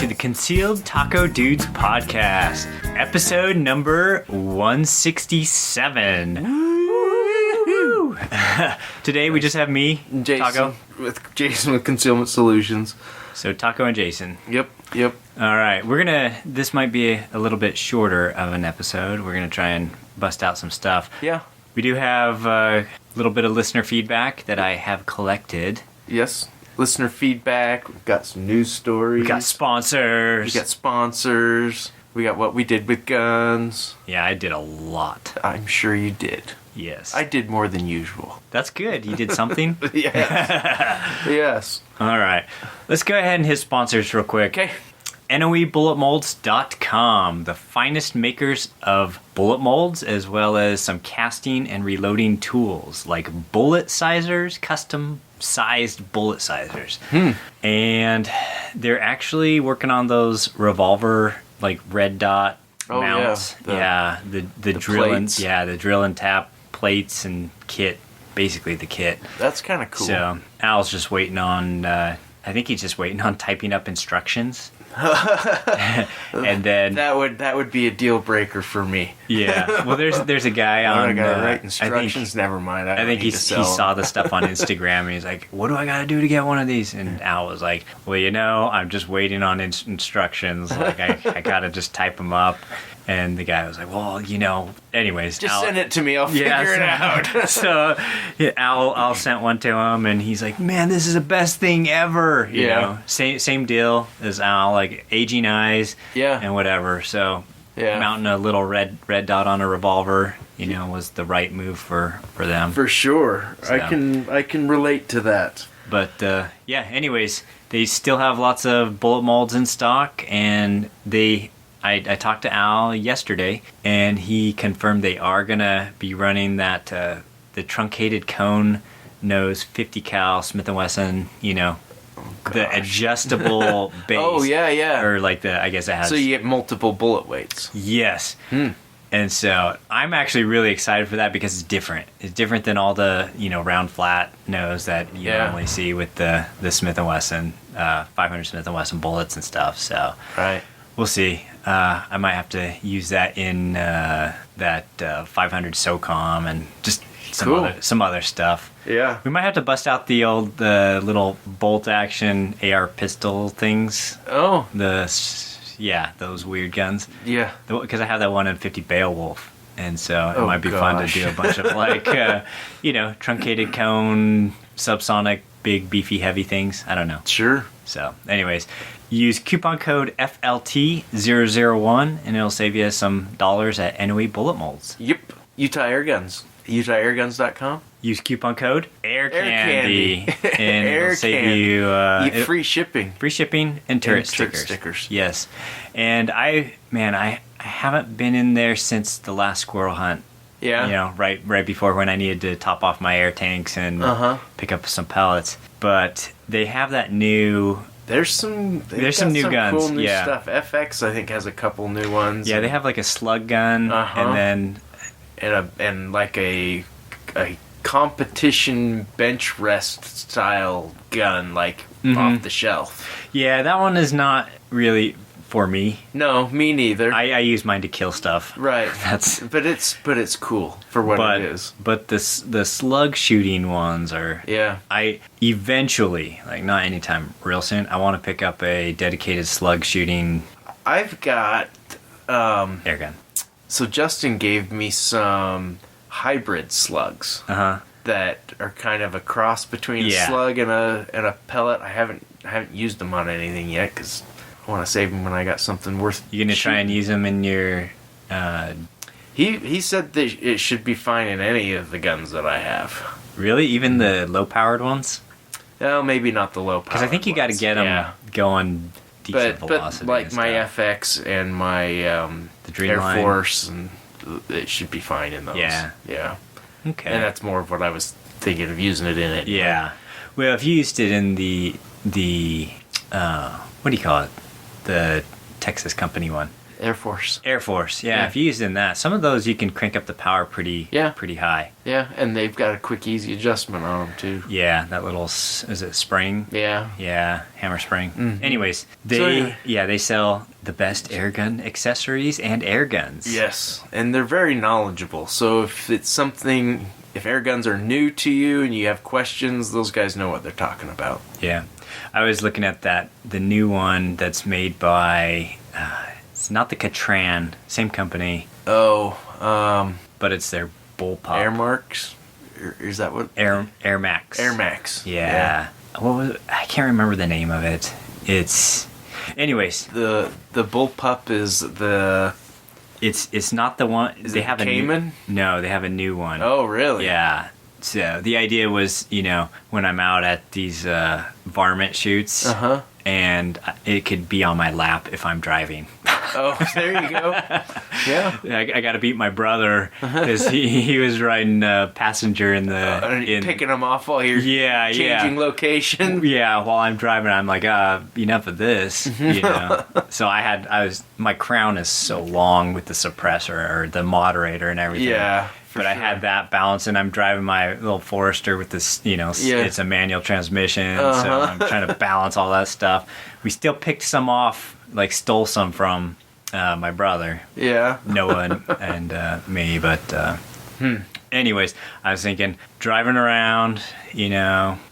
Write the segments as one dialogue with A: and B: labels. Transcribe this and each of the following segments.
A: to the Concealed Taco Dudes podcast, episode number 167. Woo! Today we just have me,
B: Jason,
A: Taco.
B: with Jason with Concealment Solutions.
A: So Taco and Jason.
B: Yep.
A: All right, this might be a little bit shorter of an episode. We're gonna try and bust out some stuff.
B: Yeah.
A: We do have a little bit of listener feedback that I have collected.
B: Yes. Listener feedback. We've got some news stories.
A: We got sponsors.
B: We got what we did with guns.
A: Yeah, I did a lot.
B: I'm sure you did.
A: Yes.
B: I did more than usual.
A: That's good. You did something?
B: Yes. Yes.
A: All right. Let's go ahead and hit sponsors real quick.
B: Okay.
A: NOEBulletMolds.com, the finest makers of bullet molds, as well as some casting and reloading tools like bullet sizers, custom sized bullet sizers. And they're actually working on those revolver, like red dot mounts.
B: Yeah.
A: The drill and
B: plates.
A: the drill and tap plates and kit, basically the kit.
B: That's kind of cool.
A: So Al's just waiting on, I think he's just waiting on typing up instructions. And then
B: that would be a deal breaker for me.
A: Yeah. Well, there's a guy on.
B: I gotta write instructions. Never mind.
A: I think he saw the stuff on Instagram and he's like, "What do I gotta do to get one of these?" And Al was like, "Well, I'm just waiting on instructions. Like I gotta just type them up." And the guy was like, "Well, anyways,
B: Just
A: Al,
B: send it to me. I'll figure it out."
A: So Al sent one to him, and he's like, "Man, this is the best thing ever." You know, same deal as Al, like aging eyes, and whatever. So mounting a little red dot on a revolver, was the right move for them.
B: For sure,
A: So.
B: I can relate to that.
A: But anyways, they still have lots of bullet molds in stock, and I talked to Al yesterday, and he confirmed they are gonna be running that the truncated cone nose 50 cal Smith & Wesson, the adjustable base.
B: Oh yeah.
A: Or like I guess it has.
B: So you get multiple bullet weights.
A: Yes. And so I'm actually really excited for that because it's different. It's different than all the round flat nose that you normally see with the Smith & Wesson 500 Smith & Wesson bullets and stuff. So
B: right.
A: We'll see. I might have to use that in that 500 SOCOM and just some other stuff.
B: Yeah.
A: We might have to bust out the old little bolt action AR pistol things.
B: Oh.
A: Those weird guns.
B: Yeah.
A: Because I have that one in 50 Beowulf. And so it might be fun to do a bunch of truncated cone, subsonic, big, beefy, heavy things. I don't know.
B: Sure.
A: So, anyways, use coupon code FLT001 and it'll save you some dollars at NOE Bullet Molds.
B: Yep. Utah Air Guns. UtahAirGuns.com.
A: Use coupon code AirCandy and it'll save you
B: free shipping.
A: Free shipping and turret stickers. Yes. And I haven't been in there since the last squirrel hunt.
B: Yeah.
A: Right before when I needed to top off my air tanks and pick up some pellets. But they have that new.
B: There's some
A: new guns.
B: Cool new stuff. FX I think has a couple new ones.
A: Yeah, they have like a slug gun and then
B: like a competition bench rest style gun off the shelf.
A: Yeah, that one is not really for me.
B: No, me neither.
A: I use mine to kill stuff.
B: Right. But it's cool for what it is.
A: But the slug shooting ones are.
B: Yeah.
A: I eventually, not anytime real soon, I want to pick up a dedicated slug shooting.
B: I've got
A: air gun.
B: So Justin gave me some hybrid slugs. That are kind of a cross between a slug and a pellet. I haven't used them on anything yet because I want to save them when I got something worth.
A: You gonna try and use them in your?
B: He said that it should be fine in any of the guns that I have.
A: Really, even the low powered ones?
B: Well, maybe not the low powered.
A: Because I think you got to get them going decent velocity.
B: But like my FX and my
A: the Dreamline.
B: Air Force, and it should be fine in those.
A: Yeah. Okay.
B: And that's more of what I was thinking of using it in it.
A: Yeah. Well, if you used it in the what do you call it? The Texas company one.
B: Air Force.
A: Air Force, yeah. If you're using that, some of those you can crank up the power pretty high.
B: Yeah, and they've got a quick, easy adjustment on them too.
A: Yeah, that little is it spring?
B: Yeah,
A: hammer spring. Anyways, they sell the best air gun accessories and air guns.
B: Yes, and they're very knowledgeable. So if it's something, if air guns are new to you and you have questions, those guys know what they're talking about.
A: Yeah, I was looking at the new one that's made by. It's not the Catran, same company.
B: Oh,
A: but it's their bullpup.
B: Air Marks? Is that what?
A: Air Max.
B: Air Max.
A: Yeah. What was it? I can't remember the name of it. It's, anyways.
B: The bullpup is the.
A: It's not the one.
B: Is
A: they
B: it
A: have
B: Cayman?
A: No, they have a new one.
B: Oh, really?
A: Yeah. So the idea was, when I'm out at these varmint shoots, and it could be on my lap if I'm driving.
B: Oh, there you go. Yeah.
A: I got to beat my brother because he was riding passenger in the...
B: picking him off while you're changing location.
A: Yeah, while I'm driving, I'm like, enough of this, So my crown is so long with the suppressor or the moderator and everything.
B: Yeah.
A: But I had that balance, and I'm driving my little Forester with this, it's a manual transmission, so I'm trying to balance all that stuff. We still picked some off, like stole some from my brother, Noah and me, but anyways, I was thinking, driving around,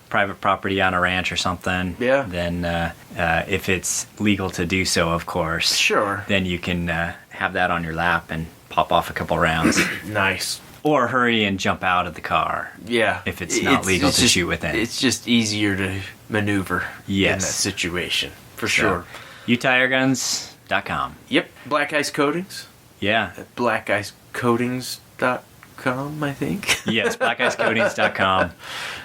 A: private property on a ranch or something, then if it's legal to do so, of course, then you can have that on your lap and pop off a couple rounds.
B: Nice.
A: Or hurry and jump out of the car.
B: Yeah.
A: If it's not legal to shoot within.
B: It's just easier to maneuver in that situation. For sure.
A: UtahAirguns.com.
B: Yep. Black Ice Coatings.
A: Yeah.
B: BlackIceCoatings.com, I think.
A: Yes, BlackIceCoatings.com.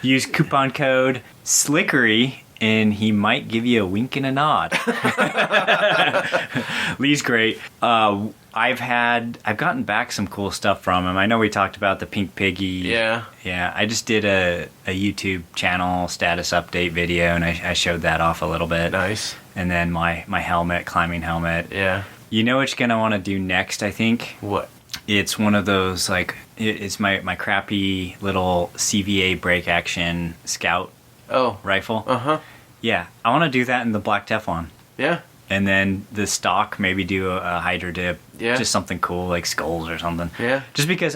A: Use coupon code SLICKERY and he might give you a wink and a nod. Lee's great. I've gotten back some cool stuff from him. I know we talked about the pink piggy.
B: Yeah.
A: Yeah. I just did a YouTube channel status update video, and I showed that off a little bit.
B: Nice.
A: And then my helmet, climbing helmet.
B: Yeah.
A: You know what you're gonna want to do next, I think?
B: What?
A: It's one of those, like, it's my crappy little CVA break action scout rifle. Yeah. I want to do that in the black Teflon.
B: Yeah.
A: And then the stock, maybe do a hydro dip.
B: Yeah.
A: Just something cool, like skulls or something.
B: Yeah.
A: Just because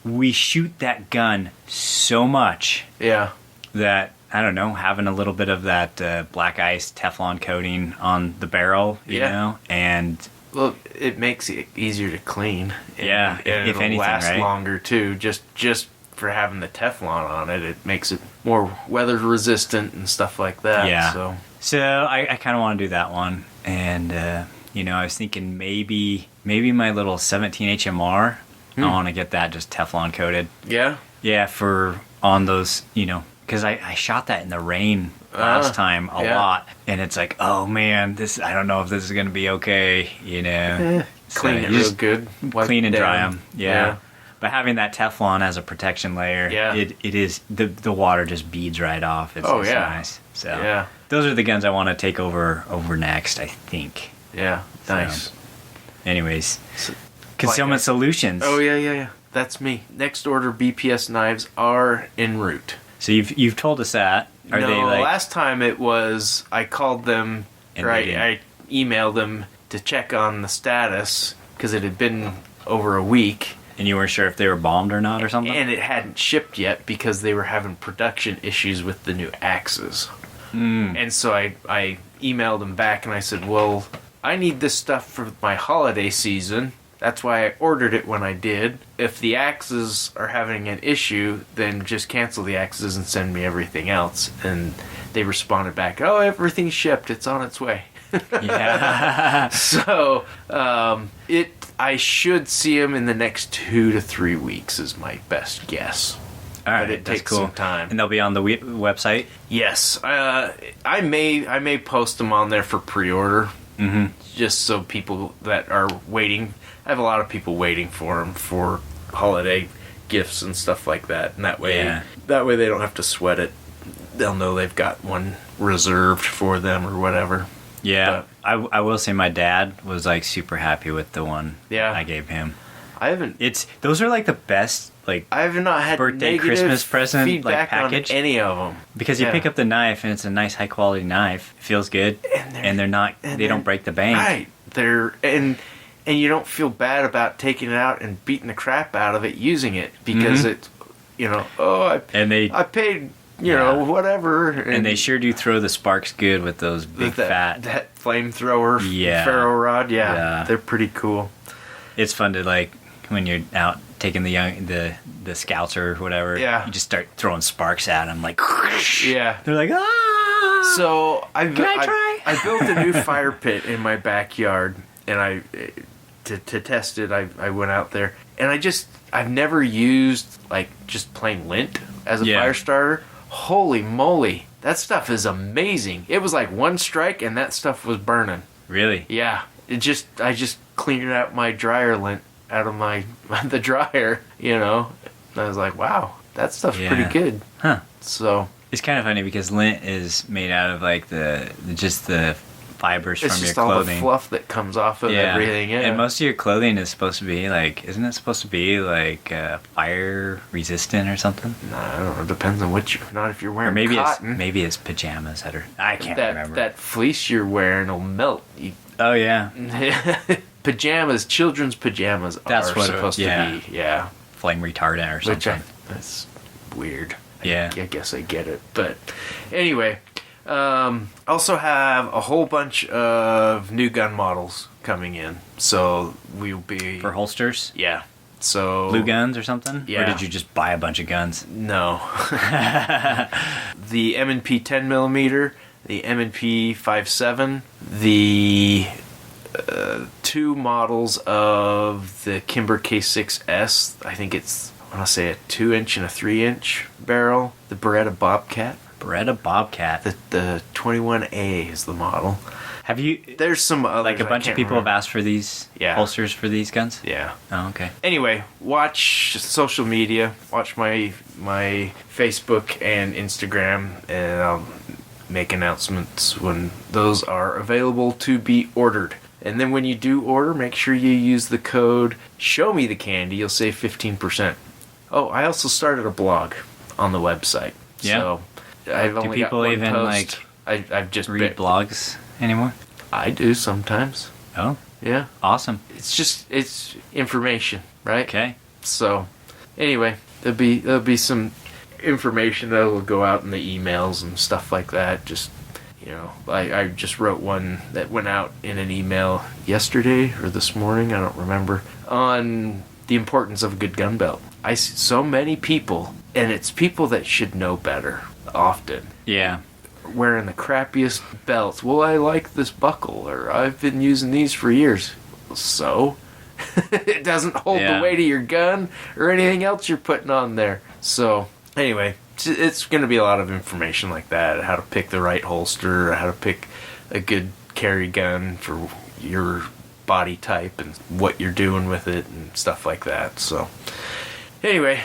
A: we shoot that gun so much.
B: Yeah.
A: That, I don't know, having a little bit of that black ice Teflon coating on the barrel, you know? And...
B: Well, it makes it easier to clean.
A: And if anything,
B: last
A: right?
B: longer, too. Just for having the Teflon on it, it makes it more weather resistant and stuff like that.
A: Yeah. So I kind of want to do that one. And, I was thinking maybe my little 17 HMR, I want to get that just Teflon coated.
B: Yeah?
A: Yeah, on those, because I shot that in the rain last time a lot. And it's like, oh man, I don't know if this is going to be okay,
B: Clean it real good.
A: Clean and dry them. Yeah. But having that Teflon as a protection layer, it is, the water just beads right off. It's nice. So those are the guns I want to take over next, I think.
B: Yeah, nice.
A: So, anyways, Concealment Solutions.
B: Oh, yeah. That's me. Next order BPS knives are en route.
A: So you've told us that. Are they like...
B: last time it was, I called them, I emailed them to check on the status, because it had been over a week.
A: And you weren't sure if they were bombed or not or something?
B: And it hadn't shipped yet because they were having production issues with the new axes. And so I emailed them back and I said, well, I need this stuff for my holiday season. That's why I ordered it when I did. If the axes are having an issue, then just cancel the axes and send me everything else. And they responded back, oh, everything's shipped. It's on its way.
A: Yeah.
B: So, I should see them in the next 2 to 3 weeks is my best guess.
A: All right,
B: but it takes
A: cool.
B: some time.
A: And they'll be on the website?
B: Yes. I may post them on there for pre-order. Just so people that are waiting... I have a lot of people waiting for them for holiday gifts and stuff like that. And that way they don't have to sweat it. They'll know they've got one reserved for them or whatever.
A: Yeah, I will say my dad was like super happy with the one I gave him. Those are like the best
B: I have not had
A: birthday Christmas present
B: feedback
A: like package
B: on any of them
A: because you pick up the knife and it's a nice high quality knife. It feels good, and they don't break the bank.
B: Right, and you don't feel bad about taking it out and beating the crap out of it using it because it's I paid whatever,
A: and they sure do throw the sparks good with those big
B: that flamethrower ferro rod. Yeah, they're pretty cool.
A: It's fun to like when you're out taking the scouts or whatever.
B: Yeah,
A: you just start throwing sparks at them like.
B: Yeah,
A: they're like ah.
B: So
A: can I try?
B: I built a new fire pit in my backyard, and to test it, I went out there, and I've never used like just plain lint as a fire starter. Holy moly, that stuff is amazing! It was like one strike, and that stuff was burning.
A: Really?
B: Yeah. I just cleaned out my dryer lint out of the dryer, And I was like, wow, that stuff's pretty good.
A: Huh.
B: So
A: it's kind of funny because lint is made out of like the fibers from your clothing. It's just all the
B: fluff that comes off of everything. Yeah.
A: And most of your clothing is supposed to be like, isn't it supposed to be like fire resistant or something?
B: No, I don't know. It depends on not if you're wearing cotton.
A: Maybe it's pajamas I can't remember.
B: That fleece you're wearing will melt.
A: Oh yeah.
B: Pajamas, children's pajamas are supposed to be. Yeah.
A: Flame retardant or something.
B: That's weird.
A: Yeah.
B: I guess I get it. But anyway, also have a whole bunch of new gun models coming in. So we'll be...
A: For holsters?
B: Yeah. So
A: blue guns or something?
B: Yeah.
A: Or did you just buy a bunch of guns?
B: No. The M&P 10mm, the M&P 5.7, the... 2 models of the Kimber K6S. I think it's, I want to say a 2-inch and a 3-inch barrel. The Beretta Bobcat. The 21A is the model.
A: Have you...
B: There's some others.
A: Like a bunch of people have asked for these holsters for these guns?
B: Yeah.
A: Oh, okay.
B: Anyway, watch social media. Watch my Facebook and Instagram, and I'll make announcements when those are available to be ordered. And then when you do order, make sure you use the code SHOWMETHECANDY. You'll save 15%. Oh, I also started a blog on the website.
A: Yeah.
B: So I've only got one
A: even
B: post.
A: like
B: I've just
A: read blogs anymore?
B: I do sometimes.
A: Oh.
B: Yeah.
A: Awesome.
B: It's information, right?
A: Okay.
B: So anyway, there'll be some information that will go out in the emails and stuff like that. Just I just wrote one that went out in an email yesterday or this morning, I don't remember, on the importance of a good gun belt. I see so many people, and it's people that should know better often.
A: Yeah.
B: Wearing the crappiest belts. Well, I like this buckle, or I've been using these for years. So? It doesn't hold the weight of your gun or anything else you're putting on there. So, anyway, it's going to be a lot of information like that, how to pick the right holster, how to pick a good carry gun for your body type and what you're doing with it and stuff like that. So anyway,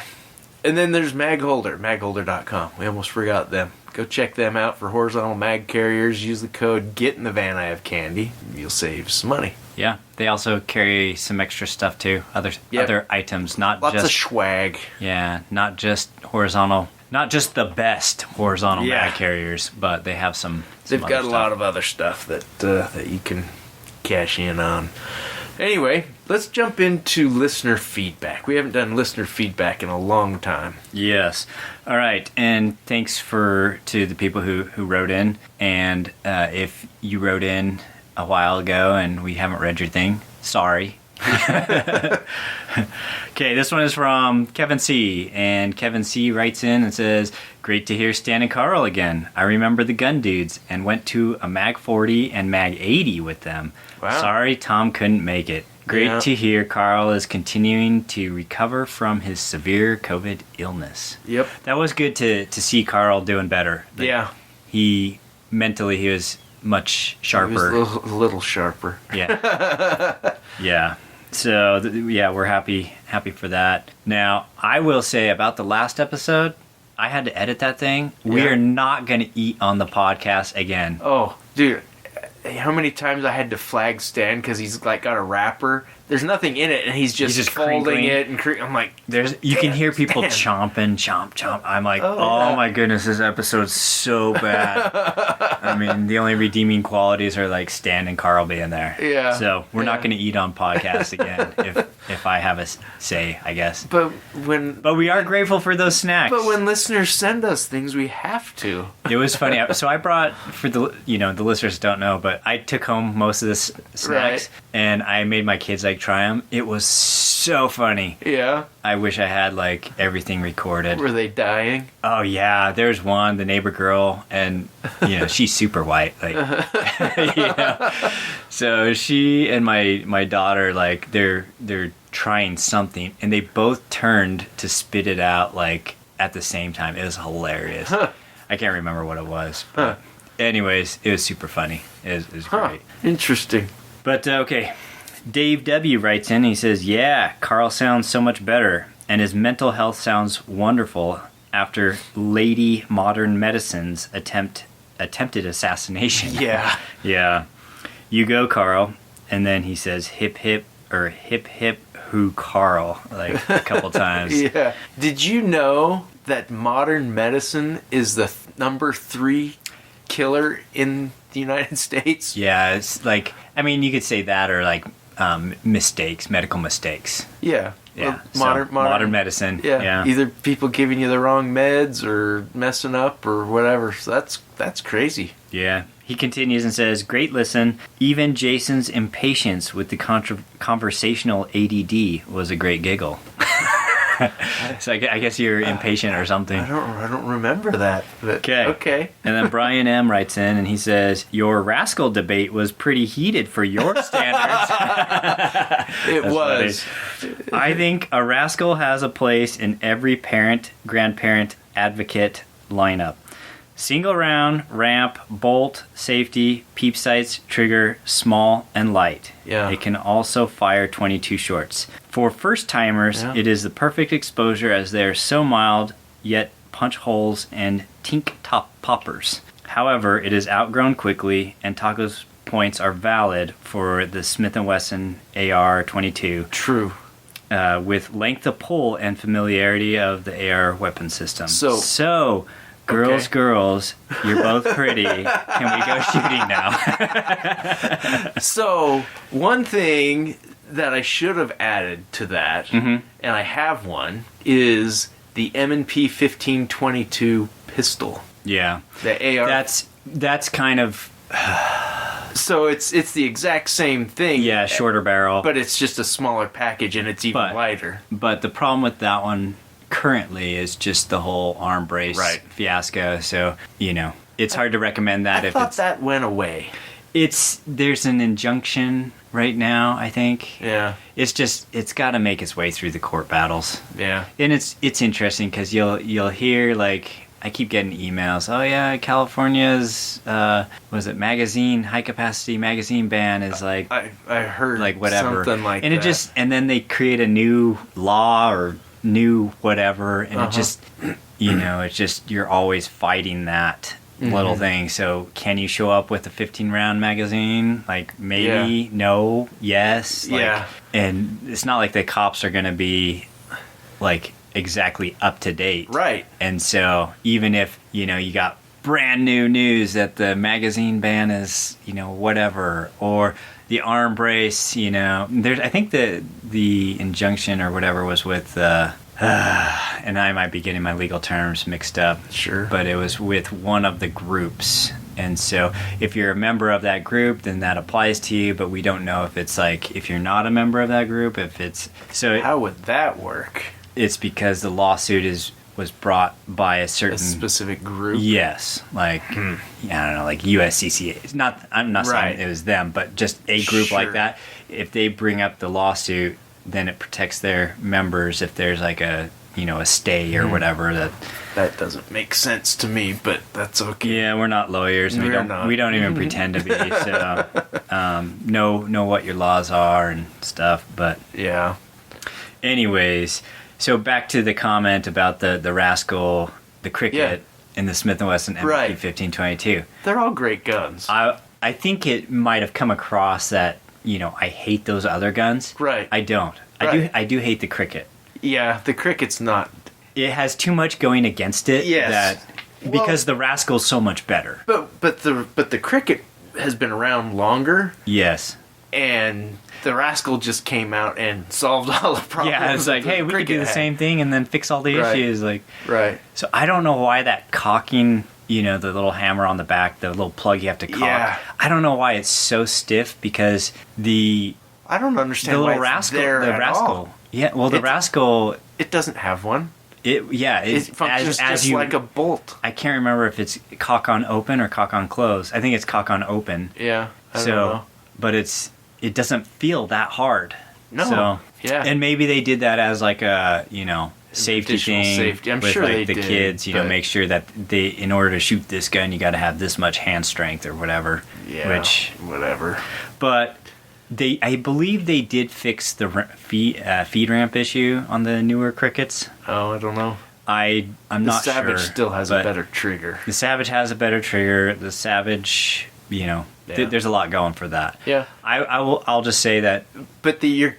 B: and then there's magholder.com. We almost forgot them. Go check them out for horizontal mag carriers. Use the code GETINTHEVAN-I-HAVE-CANDY. You'll save some money.
A: Yeah, they also carry some extra stuff too. Other items, not
B: lots
A: just...
B: of swag.
A: Yeah, not just horizontal... Not just the best horizontal mag carriers, but they have some
B: They've got a lot of other stuff that you can cash in on. Anyway, let's jump into listener feedback. We haven't done listener feedback in a long time.
A: Yes. All right, and thanks to the people who wrote in. And if you wrote in a while ago and we haven't read your thing, sorry. Okay, this one is from Kevin C. And Kevin C. writes in and says, "Great to hear Stan and Carl again. I remember the gun dudes and went to a Mag 40 and Mag 80 with them.
B: Wow.
A: Sorry Tom couldn't make it. Great to hear Carl is continuing to recover from his severe COVID illness."
B: Yep.
A: That was good to see Carl doing better. He was much sharper.
B: He was a little sharper.
A: Yeah. Yeah. So, we're happy for that. Now, I will say about the last episode, I had to edit that thing. We are not going to eat on the podcast again.
B: Oh, dude. how many times I had to flag Stan because he's like got a wrapper. There's nothing in it, and he's just folding
A: crinkling
B: it and I'm like,
A: you can hear people chomping, chomp. I'm like, oh my goodness, this episode's so bad. I mean, the only redeeming qualities are like Stan and Carl being there.
B: Yeah.
A: So we're not going to eat on podcasts again if I have a say, I guess.
B: But
A: we are grateful for those snacks.
B: But when listeners send us things, we have to.
A: It was funny. So I brought, for the listeners don't know, but I took home most of the snacks, and I made my kids like try them. It was so funny.
B: Yeah.
A: I wish I had like everything recorded.
B: Were they dying?
A: Oh yeah, there's one, the neighbor girl, and she's super white, like So she and my daughter, like they're trying something, and they both turned to spit it out like at the same time. It was hilarious. I can't remember what it was, but anyways, it was super funny. It was great.
B: Interesting.
A: But okay, Dave W. writes in. He says, "Yeah, Carl sounds so much better, and his mental health sounds wonderful after Lady Modern Medicine's attempted assassination."
B: Yeah.
A: Yeah. You go, Carl. And then he says, hip hip, or hip hip who Carl, like a couple times.
B: Yeah. Did you know that Modern Medicine is the number 3 killer in the United States?
A: Yeah, it's like, I mean, you could say that, or like medical mistakes.
B: Yeah.
A: Yeah.
B: Modern
A: medicine.
B: Yeah. Either people giving you the wrong meds or messing up or whatever. So that's crazy.
A: Yeah. He continues and says, "Great listen. Even Jason's impatience with the conversational ADD was a great giggle." So I guess you're impatient or something.
B: I don't remember that. But okay.
A: And then Brian M. writes in and he says, "Your rascal debate was pretty heated for your standards."
B: It was.
A: Funny. "I think a rascal has a place in every parent, grandparent, advocate lineup. Single round, ramp, bolt, safety, peep sights, trigger, small and light.
B: Yeah.
A: It can also fire 22 shorts. For first timers, It is the perfect exposure as they are so mild, yet punch holes and tink top poppers. However, it is outgrown quickly, and Taco's points are valid for the Smith & Wesson AR-22.
B: True.
A: With length of pull and familiarity of the AR weapon system. So girls, you're both pretty. Can we go shooting now?"
B: So, one thing that I should have added to that, and I have one, is the M&P 1522 pistol.
A: Yeah.
B: The AR.
A: That's kind of...
B: So it's the exact same thing.
A: Yeah, shorter barrel.
B: But it's just a smaller package and it's even lighter.
A: But the problem with that one currently is just the whole arm brace fiasco. So, it's hard to recommend that.
B: I thought that went away.
A: There's an injunction right now, I think.
B: Yeah.
A: It's got to make its way through the court battles.
B: Yeah.
A: And it's interesting because you'll hear, like, I keep getting emails. Oh yeah, California's high capacity magazine ban is like,
B: I heard
A: like whatever,
B: something like
A: and
B: that.
A: And then they create a new law or new whatever, and it just it's just you're always fighting that little thing. So can you show up with a 15-round magazine? Like maybe, no, yes, like, and it's not like the cops are gonna be like exactly up to date,
B: right? And
A: so even if you got brand new news that the magazine ban is whatever, or the arm brace, there's, I think the injunction or whatever was with and I might be getting my legal terms mixed up,
B: sure,
A: but it was with one of the groups. And so if you're a member of that group, then that applies to you, but we don't know if it's like if you're not a member of that group, if it's so.
B: How would that work?
A: It's because the lawsuit was brought by a
B: specific group.
A: Yes, like I don't know, like USCCA. It's not. I'm not saying it was them, but just a group like that. If they bring up the lawsuit, then it protects their members. If there's like a stay or whatever,
B: that doesn't make sense to me, but that's okay.
A: Yeah, we're not lawyers. And we don't even pretend to be. So know what your laws are and stuff. But
B: yeah.
A: Anyways. So back to the comment about the Rascal, the Cricket, and the Smith & Wesson MP 1522.
B: They're all great guns.
A: I think it might have come across that, I hate those other guns.
B: Right.
A: I don't.
B: Right.
A: I do hate the Cricket.
B: Yeah, the Cricket's not.
A: It has too much going against it.
B: Yes.
A: Because the Rascal's so much better.
B: But the Cricket has been around longer.
A: Yes.
B: And the Rascal just came out and solved all the problems.
A: Yeah, it's like, hey, we could do the same thing and then fix all the issues.
B: Right.
A: So I don't know why that cocking, the little hammer on the back, the little plug you have to cock. Yeah. I don't know why it's so stiff because
B: I don't understand why it's there at all.
A: Yeah, well, the Rascal...
B: It doesn't have one.
A: It
B: functions just like a bolt.
A: I can't remember if it's cock on open or cock on close. I think it's cock on open.
B: Yeah, I don't know.
A: But it doesn't feel that hard.
B: No.
A: So,
B: yeah.
A: And maybe they did that as like a, safety thing.
B: Safety. I'm
A: with
B: sure
A: like
B: they
A: the
B: did,
A: kids, make sure that in order to shoot this gun, you got to have this much hand strength or whatever.
B: Yeah. Whatever.
A: But I believe they did fix the feed ramp issue on the newer Crickets.
B: Oh, I don't know.
A: I'm not sure.
B: The Savage still has a better trigger.
A: The Savage has a better trigger. The Savage, there's a lot going for that.
B: Yeah.
A: I'll just say that.
B: But the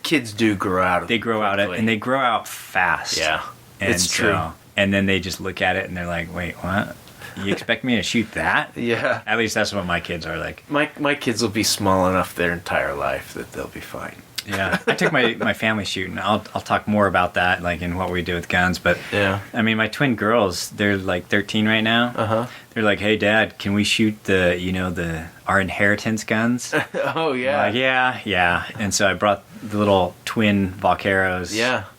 B: kids do grow out of it.
A: They grow out it, and they grow out fast.
B: Yeah.
A: And
B: it's true.
A: And then they just look at it and they're like, wait, what? You expect me to shoot that?
B: Yeah.
A: At least that's what my kids are like.
B: My kids will be small enough their entire life that they'll be fine.
A: Yeah. I took my family shooting. I'll talk more about that, like in what we do with guns. But
B: yeah.
A: I mean, my twin girls, they're like 13 right now.
B: Uh-huh.
A: They're like, hey, Dad, can we shoot our inheritance guns?
B: Oh, yeah.
A: Like, yeah. And so I brought the little twin Vaqueros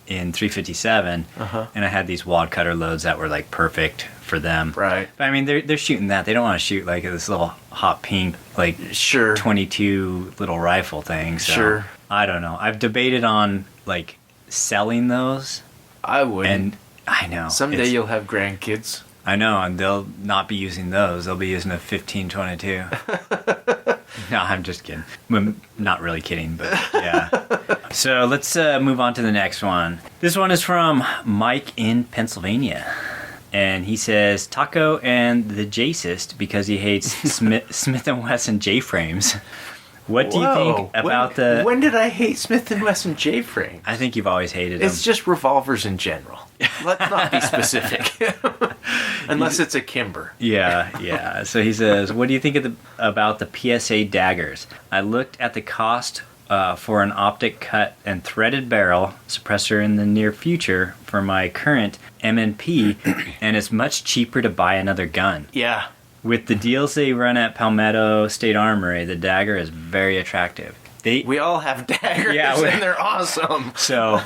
A: in 357.
B: Uh-huh.
A: And I had these wad cutter loads that were like perfect for them.
B: Right.
A: But I mean, they're shooting that. They don't want to shoot like this little hot pink, like 22 little rifle thing. So
B: sure.
A: I don't know. I've debated on like selling those.
B: I would.
A: And I know.
B: Someday you'll have grandkids.
A: I know, and they'll not be using those. They'll be using a 1522. No, I'm just kidding. I'm not really kidding, but yeah. So let's move on to the next one. This one is from Mike in Pennsylvania. And he says, Taco and the J-Sist because he hates Smith & Wesson J-frames. What do you think about
B: When did I hate Smith & Wesson J-frames?
A: I think you've always hated them.
B: It's just revolvers in general. Let's not be specific. Unless it's a Kimber.
A: Yeah. So he says, what do you think about the PSA daggers? I looked at the cost for an optic cut and threaded barrel suppressor in the near future for my current M&P, and it's much cheaper to buy another gun.
B: Yeah.
A: With the deals they run at Palmetto State Armory, the dagger is very attractive.
B: We all have daggers, and they're awesome.
A: So,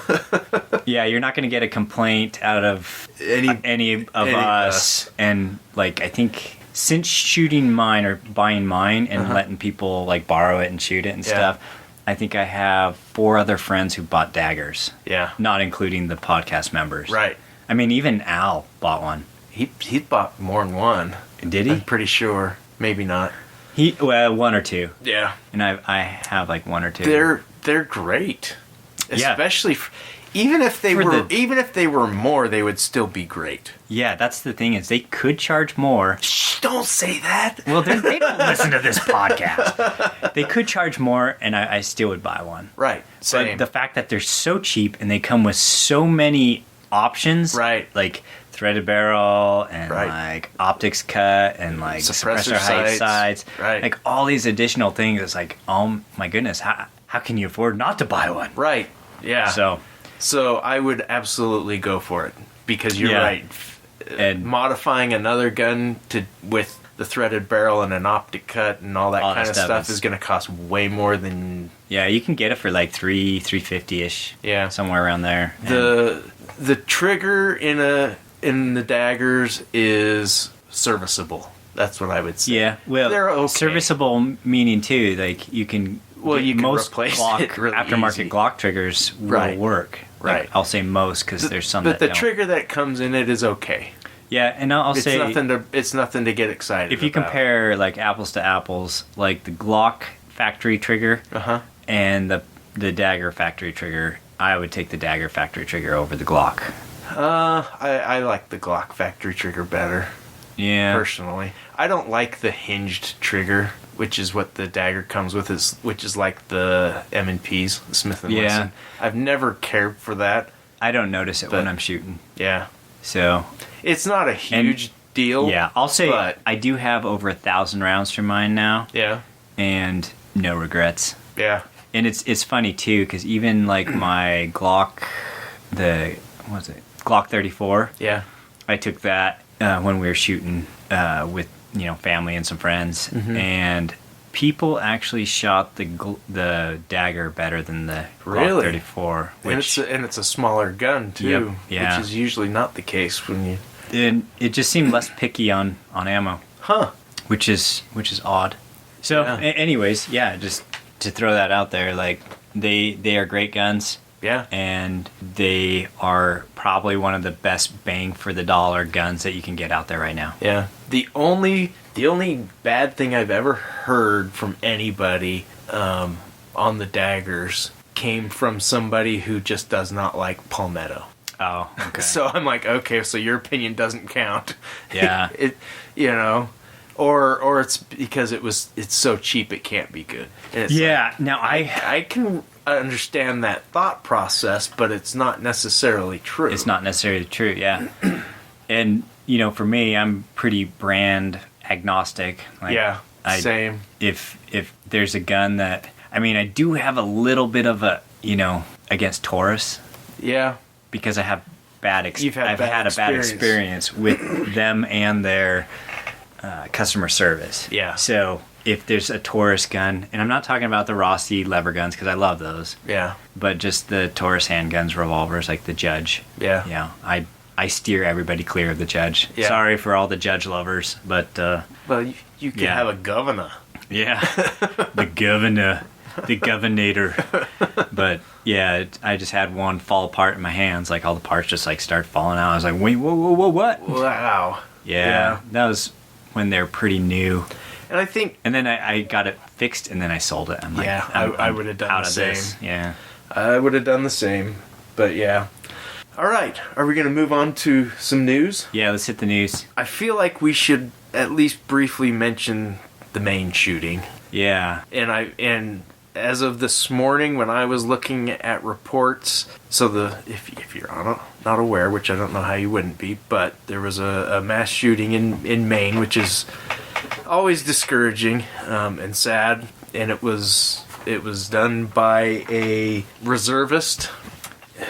A: yeah, you're not going to get a complaint out of any of us. And, like, I think since shooting mine or buying mine and letting people, like, borrow it and shoot it and stuff, I think I have 4 other friends who bought daggers.
B: Yeah.
A: Not including the podcast members.
B: Right.
A: I mean, even Al bought one.
B: He bought more than one.
A: Did he?
B: I'm pretty sure. Maybe not.
A: 1 or 2.
B: Yeah.
A: And I have like 1 or 2.
B: They're great. Especially even if they were more, they would still be great.
A: Yeah, that's the thing is they could charge more.
B: Shh, don't say that.
A: Well, they don't listen to this podcast. They could charge more, and I still would buy one.
B: Right. Same.
A: But the fact that they're so cheap and they come with so many options,
B: right?
A: Like threaded barrel and like optics cut and like suppressor height sights,
B: right?
A: Like all these additional things. It's like, oh my goodness, how can you afford not to buy one?
B: Right. Yeah.
A: So
B: I would absolutely go for it because you're right. And modifying another gun with the threaded barrel and an optic cut and all that kind of stuff is going to cost way more than.
A: Yeah, you can get it for like $350-ish.
B: Yeah,
A: somewhere around there.
B: The trigger in the daggers is serviceable. That's what I would say.
A: Yeah, well,
B: they're okay.
A: Serviceable meaning too, like you can.
B: Well, you can
A: most
B: replace
A: Glock,
B: it really
A: aftermarket
B: easy.
A: Glock triggers will work.
B: Right.
A: Like, I'll say most because there's some.
B: But
A: that
B: the trigger that comes in it is okay.
A: Yeah, and I'll say
B: it's nothing to get excited.
A: If you compare like apples to apples, like the Glock factory trigger and the Dagger factory trigger, I would take the Dagger factory trigger over the Glock.
B: I like the Glock factory trigger better.
A: Yeah.
B: Personally, I don't like the hinged trigger, which is what the dagger comes with, which is like the M&Ps, the Smith & Wesson.
A: Yeah.
B: I've never cared for that.
A: I don't notice it when I'm shooting.
B: Yeah.
A: So
B: it's not a huge deal.
A: Yeah, I'll say I do have over 1,000 rounds for mine now.
B: Yeah.
A: And no regrets.
B: Yeah.
A: And it's funny too, because even like my Glock, Glock 34.
B: Yeah.
A: I took that when we were shooting with family and some friends, and people actually shot the dagger better than the Glock 34. Which,
B: and it's a smaller gun too,
A: yep, yeah.
B: which is usually not the case when you.
A: And it just seemed less picky on ammo.
B: Huh.
A: Which is odd. So, anyways, just to throw that out there, like they are great guns.
B: Yeah.
A: And they are probably one of the best bang for the dollar guns that you can get out there right now.
B: Yeah. The only bad thing I've ever heard from anybody on the daggers came from somebody who just does not like palmetto.
A: Oh, okay.
B: So I'm like, okay, so your opinion doesn't count.
A: Yeah.
B: Or it's because it's so cheap it can't be good. And it's
A: now
B: I can understand that thought process, but it's not necessarily true.
A: It's not necessarily true, yeah. And for me, I'm pretty brand agnostic. Like,
B: same.
A: If there's a gun that I do have a little bit of a against Taurus.
B: Yeah.
A: Because I have I've had a bad experience with them and their customer service.
B: Yeah.
A: So if there's a Taurus gun, and I'm not talking about the Rossi lever guns because I love those.
B: Yeah. But
A: just the Taurus handguns, revolvers, like the Judge.
B: Yeah.
A: Yeah. I steer everybody clear of the Judge.
B: Yeah.
A: Sorry for all the Judge lovers, but
B: well, you can have a governor.
A: Yeah. The governor. The governator. But yeah, I just had one fall apart in my hands. Like all the parts just like start falling out. I was like, wait, whoa, what?
B: Wow.
A: Yeah. That was when they're pretty new.
B: And I think...
A: And then I got it fixed and then I sold it. I'm like,
B: I would have done the same.
A: This. Yeah.
B: I would have done the same. But yeah. All right. Are we going to move on to some news?
A: Yeah, let's hit the news.
B: I feel like we should at least briefly mention the Maine shooting.
A: Yeah.
B: And as of this morning, when I was looking at reports, so if you're not aware, which I don't know how you wouldn't be, but there was a mass shooting in Maine, which is always discouraging and sad, and it was done by a reservist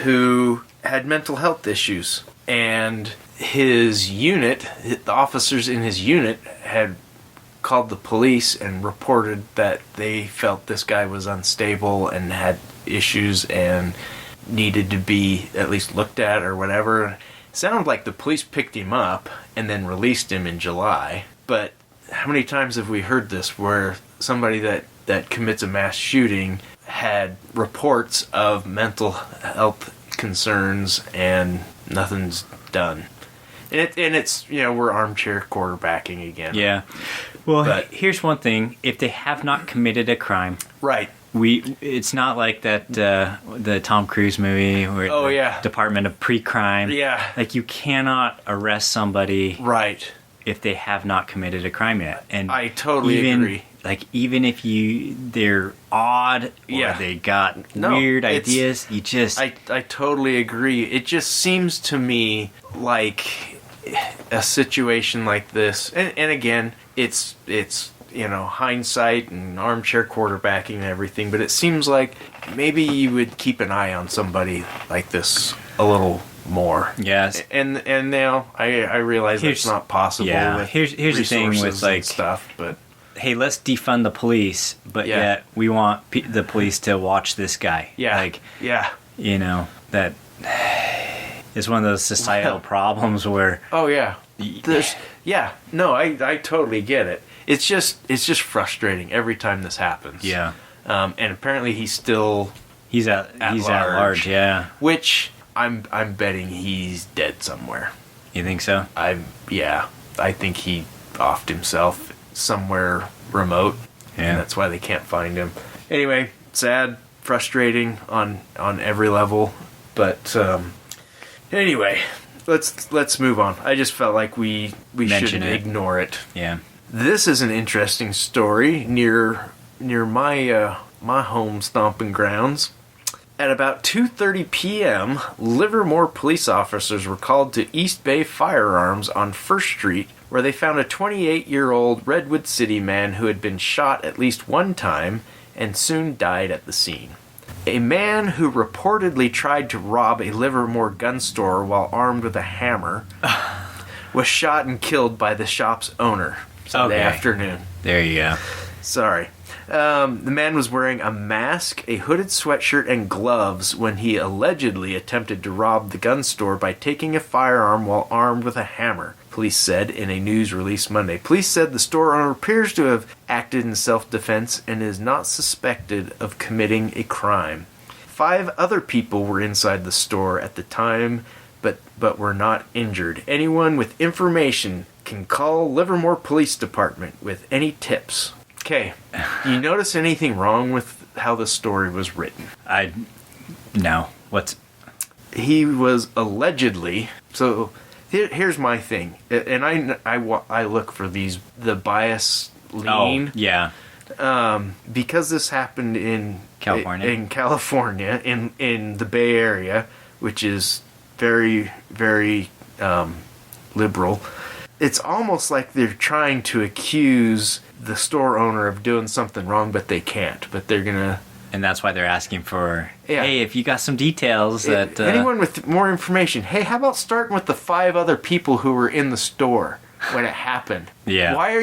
B: who had mental health issues, and his unit, the officers in his unit, had called the police and reported that they felt this guy was unstable and had issues and needed to be at least looked at or whatever. It sounded like the police picked him up and then released him in July. But how many times have we heard this where somebody that commits a mass shooting had reports of mental health concerns and nothing's done? And it's we're armchair quarterbacking again.
A: Yeah. Well, here's one thing: if they have not committed a crime,
B: right?
A: It's not like that the Tom Cruise movie or Department of Pre-Crime.
B: Yeah.
A: Like you cannot arrest somebody,
B: right,
A: if they have not committed a crime yet. And
B: I totally agree.
A: Like even if they're odd or they got weird ideas, you just
B: I totally agree. It just seems to me like a situation like this, and again, it's hindsight and armchair quarterbacking and everything, but it seems like maybe you would keep an eye on somebody like this a little more.
A: Yes.
B: And now I realize that's not possible.
A: Yeah.
B: With
A: here's the thing with like
B: stuff, but
A: hey, let's defund the police, but yet we want the police to watch this guy.
B: Yeah.
A: Like that is one of those societal problems where
B: I totally get it. It's just frustrating every time this happens.
A: Yeah.
B: And apparently he's at
A: large, yeah.
B: Which I'm betting he's dead somewhere.
A: You think so?
B: I think he offed himself somewhere remote.
A: Yeah.
B: And that's why they can't find him. Anyway, sad, frustrating on every level, but anyway, let's move on. I just felt like we shouldn't ignore it.
A: Yeah.
B: This is an interesting story near my my home stomping grounds. At about 2:30 p.m., Livermore police officers were called to East Bay Firearms on First Street, where they found a 28-year-old Redwood City man who had been shot at least one time and soon died at the scene. A man who reportedly tried to rob a Livermore gun store while armed with a hammer was shot and killed by the shop's owner Sunday afternoon.
A: There you go.
B: Sorry. The man was wearing a mask, a hooded sweatshirt, and gloves when he allegedly attempted to rob the gun store by taking a firearm while armed with a hammer, police said in a news release Monday. Police said the store owner appears to have acted in self-defense and is not suspected of committing a crime. 5 other people were inside the store at the time, but were not injured. Anyone with information can call Livermore Police Department with any tips. Okay, you notice anything wrong with how the story was written?
A: No. What's...
B: He was allegedly... So, here's my thing. And I look for the bias lean.
A: Oh, yeah.
B: Because this happened in
A: California.
B: In the Bay Area, which is very, very liberal. It's almost like they're trying to accuse the store owner of doing something wrong, but they can't. But they're gonna...
A: And that's why they're asking for, hey, if you got some details that...
B: Anyone with more information, hey, how about starting with the 5 other people who were in the store when it happened?
A: Yeah.
B: Why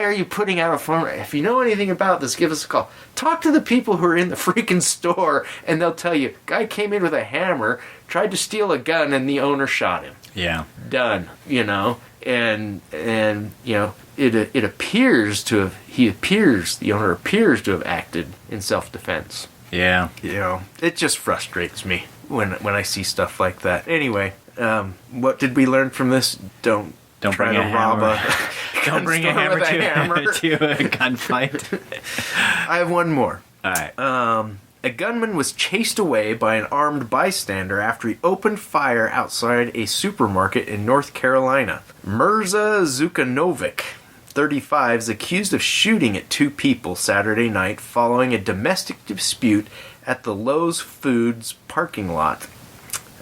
B: are you putting out a phone? If you know anything about this, give us a call. Talk to the people who are in the freaking store, and they'll tell you, guy came in with a hammer, tried to steal a gun, and the owner shot him.
A: Yeah.
B: Done, you know? And you know, it appears to have, the owner appears to have acted in self-defense.
A: Yeah.
B: You know, it just frustrates me when I see stuff like that. Anyway, what did we learn from this? Don't try to rob
A: don't bring a hammer to a gunfight.
B: I have one more.
A: All right.
B: A gunman was chased away by an armed bystander after he opened fire outside a supermarket in North Carolina. Mirza Zukanovic, 35, is accused of shooting at 2 people Saturday night following a domestic dispute at the Lowe's Foods parking lot.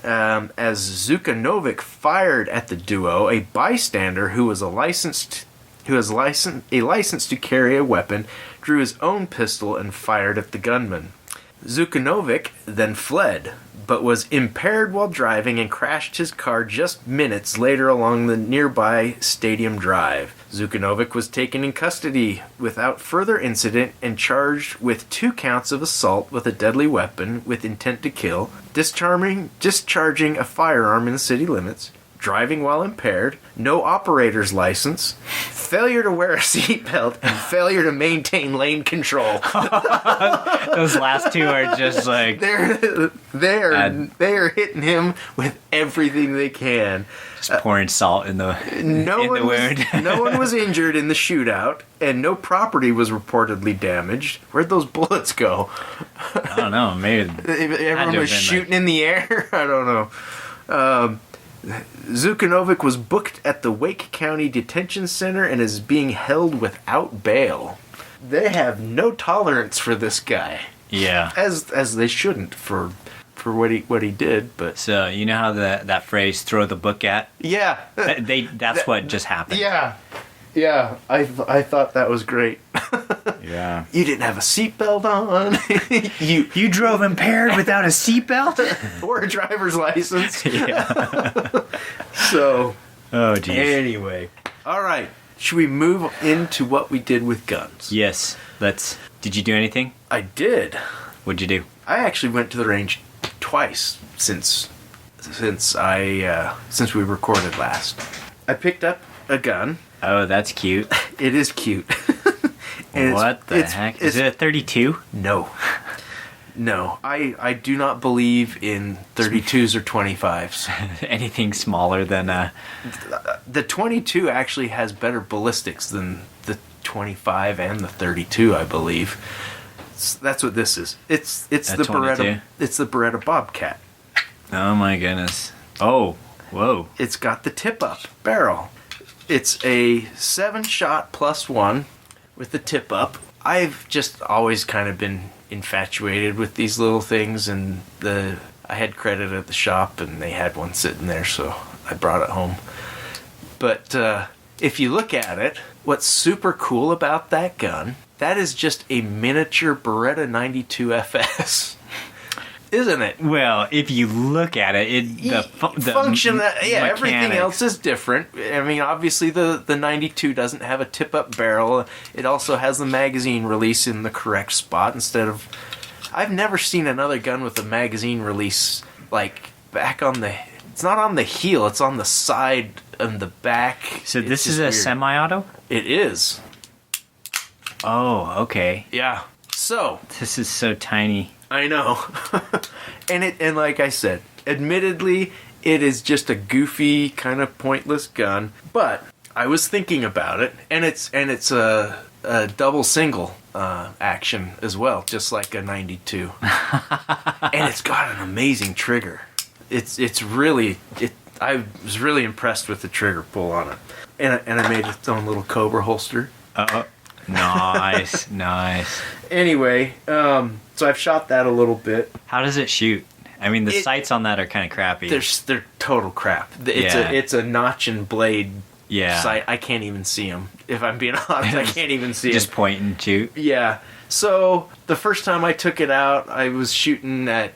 B: As Zukanovic fired at the duo, a bystander who has a license to carry a weapon drew his own pistol and fired at the gunman. Zukanovic then fled, but was impaired while driving and crashed his car just minutes later along the nearby Stadium Drive. Zukanovic was taken in custody without further incident and charged with 2 counts of assault with a deadly weapon with intent to kill, discharging a firearm in the city limits, driving while impaired, no operator's license, failure to wear a seatbelt, and failure to maintain lane control.
A: Those last 2 are just like...
B: They are hitting him with everything they can.
A: Just pouring salt in the wound.
B: No one was injured in the shootout, and no property was reportedly damaged. Where'd those bullets go?
A: I don't know. Maybe
B: everyone was shooting in the air? I don't know. Zukanovic was booked at the Wake County Detention Center and is being held without bail. They have no tolerance for this guy.
A: Yeah.
B: As they shouldn't for what he did, but...
A: So, you know how that phrase, throw the book at?
B: Yeah.
A: That's what just happened.
B: Yeah. Yeah, I thought that was great.
A: Yeah.
B: You didn't have a seatbelt on.
A: You drove impaired without a seatbelt?
B: Or a driver's license.
A: Yeah.
B: So.
A: Oh, geez.
B: Anyway. All right. Should we move into what we did with guns?
A: Yes. Did you do anything?
B: I did.
A: What'd you do?
B: I actually went to the range twice since we recorded last. I picked up a gun.
A: Oh, that's cute.
B: It is cute.
A: What the heck? Is it a 32?
B: No. No. I do not believe in 32s or 25s.
A: Anything smaller than
B: The 22 actually has better ballistics than the 25 and the 32, I believe. That's what this is. It's the 22? Beretta. It's the Beretta Bobcat.
A: Oh my goodness. Oh. Whoa.
B: It's got the tip-up barrel. It's a 7-shot +1 with the tip-up. I've just always kind of been infatuated with these little things, and I had credit at the shop, and they had one sitting there, so I brought it home. But if you look at it, what's super cool about that gun, that is just a miniature Beretta 92 FS. Isn't it?
A: Well, if you look at it, the
B: function, everything
A: mechanics.
B: else is different. I mean, obviously the 92 doesn't have a tip-up barrel. It also has the magazine release in the correct spot instead of... I've never seen another gun with a magazine release, like, back on the... It's not on the heel, it's on the side and the back.
A: So this is a
B: weird.
A: semi-auto?
B: It is.
A: Oh, okay.
B: Yeah. So...
A: This is so tiny.
B: I know. and like I said, admittedly, it is just a goofy, kind of pointless gun. But I was thinking about it, and it's a double single action as well, just like a 92. And it's got an amazing trigger. It's really I was really impressed with the trigger pull on it, and I made its own little Cobra holster.
A: Nice.
B: Anyway, so I've shot that a little bit.
A: How does it shoot? I mean, the sights on that are kind of crappy.
B: They're total crap. It's a notch and blade sight. I can't even see them. If I'm being honest, I can't even see them.
A: Just point and shoot.
B: Yeah. So the first time I took it out, I was shooting at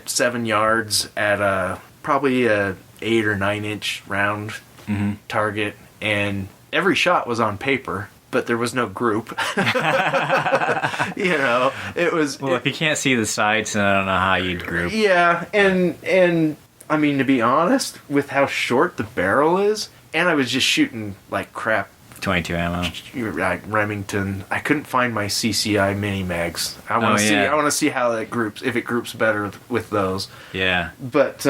B: 7 yards at probably a 8 or 9 inch round target, and every shot was on paper. But there was no group. It was...
A: Well, if you can't see the sights, then I don't know how you'd group.
B: Yeah, and I mean, to be honest, with how short the barrel is, and I was just shooting like crap.
A: 22 ammo.
B: Like Remington. I couldn't find my CCI mini mags. I want to see how that groups, if it groups better with those.
A: Yeah.
B: But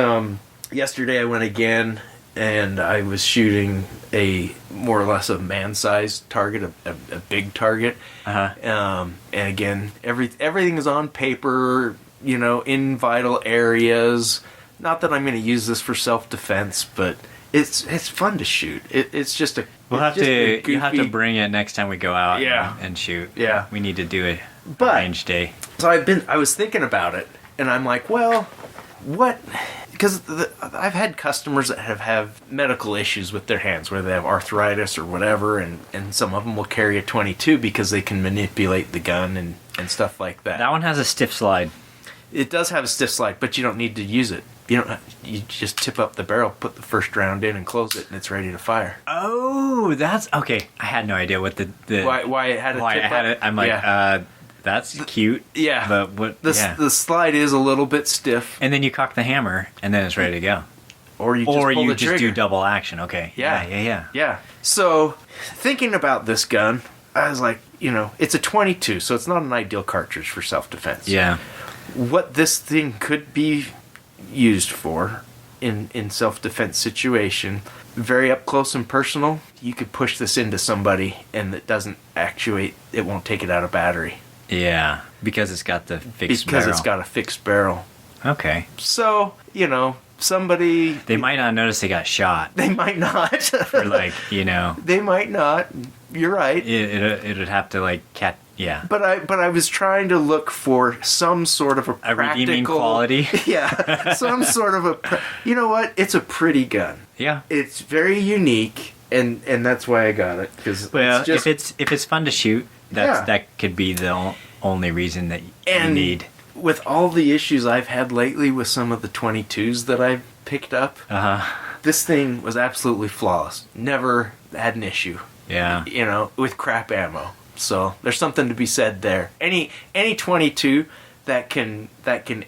B: yesterday I went again, and I was shooting a more or less a man-sized target, a big target. And again, everything is on paper, in vital areas. Not that I'm going to use this for self-defense, but it's fun to shoot. It's just a...
A: You'll have to bring it next time we go out and shoot.
B: Yeah.
A: We need to do a range day.
B: So I was thinking about it, and I'm like, well, what... Because I've had customers that have medical issues with their hands, whether they have arthritis or whatever, and some of them will carry a 22 because they can manipulate the gun and stuff like that.
A: That one has a stiff slide.
B: It does have a stiff slide, but you don't need to use it. You just tip up the barrel, put the first round in, and close it, and it's ready to fire.
A: Oh, that's... Okay, I had no idea what the
B: why it had a
A: why
B: tip
A: I had
B: up.
A: it. I'm like, that's cute.
B: Yeah.
A: But what...
B: The slide is a little bit stiff.
A: And then you cock the hammer, and then it's ready to go.
B: Or you just
A: do double action. Okay.
B: Yeah. So, thinking about this gun, I was like, it's a 22, so it's not an ideal cartridge for self-defense.
A: Yeah.
B: What this thing could be used for in self-defense situation, very up close and personal, you could push this into somebody and it doesn't actuate, it won't take it out of battery.
A: Yeah, because it's got the fixed barrel.
B: Because it's got a fixed barrel.
A: Okay.
B: So, somebody...
A: They might not notice they got shot.
B: They might not.
A: Or
B: They might not. You're right.
A: It'd have to catch... Yeah.
B: But I was trying to look for some sort of a practical...
A: redeeming quality?
B: Yeah. Some sort of a... You know what? It's a pretty gun.
A: Yeah.
B: It's very unique, and that's why I got it.
A: Well, if it's fun to shoot, that could be the only reason that you need.
B: With all the issues I've had lately with some of the 22s that I've picked up, this thing was absolutely flawless. Never had an issue.
A: Yeah.
B: With crap ammo. So there's something to be said there. Any 22 that can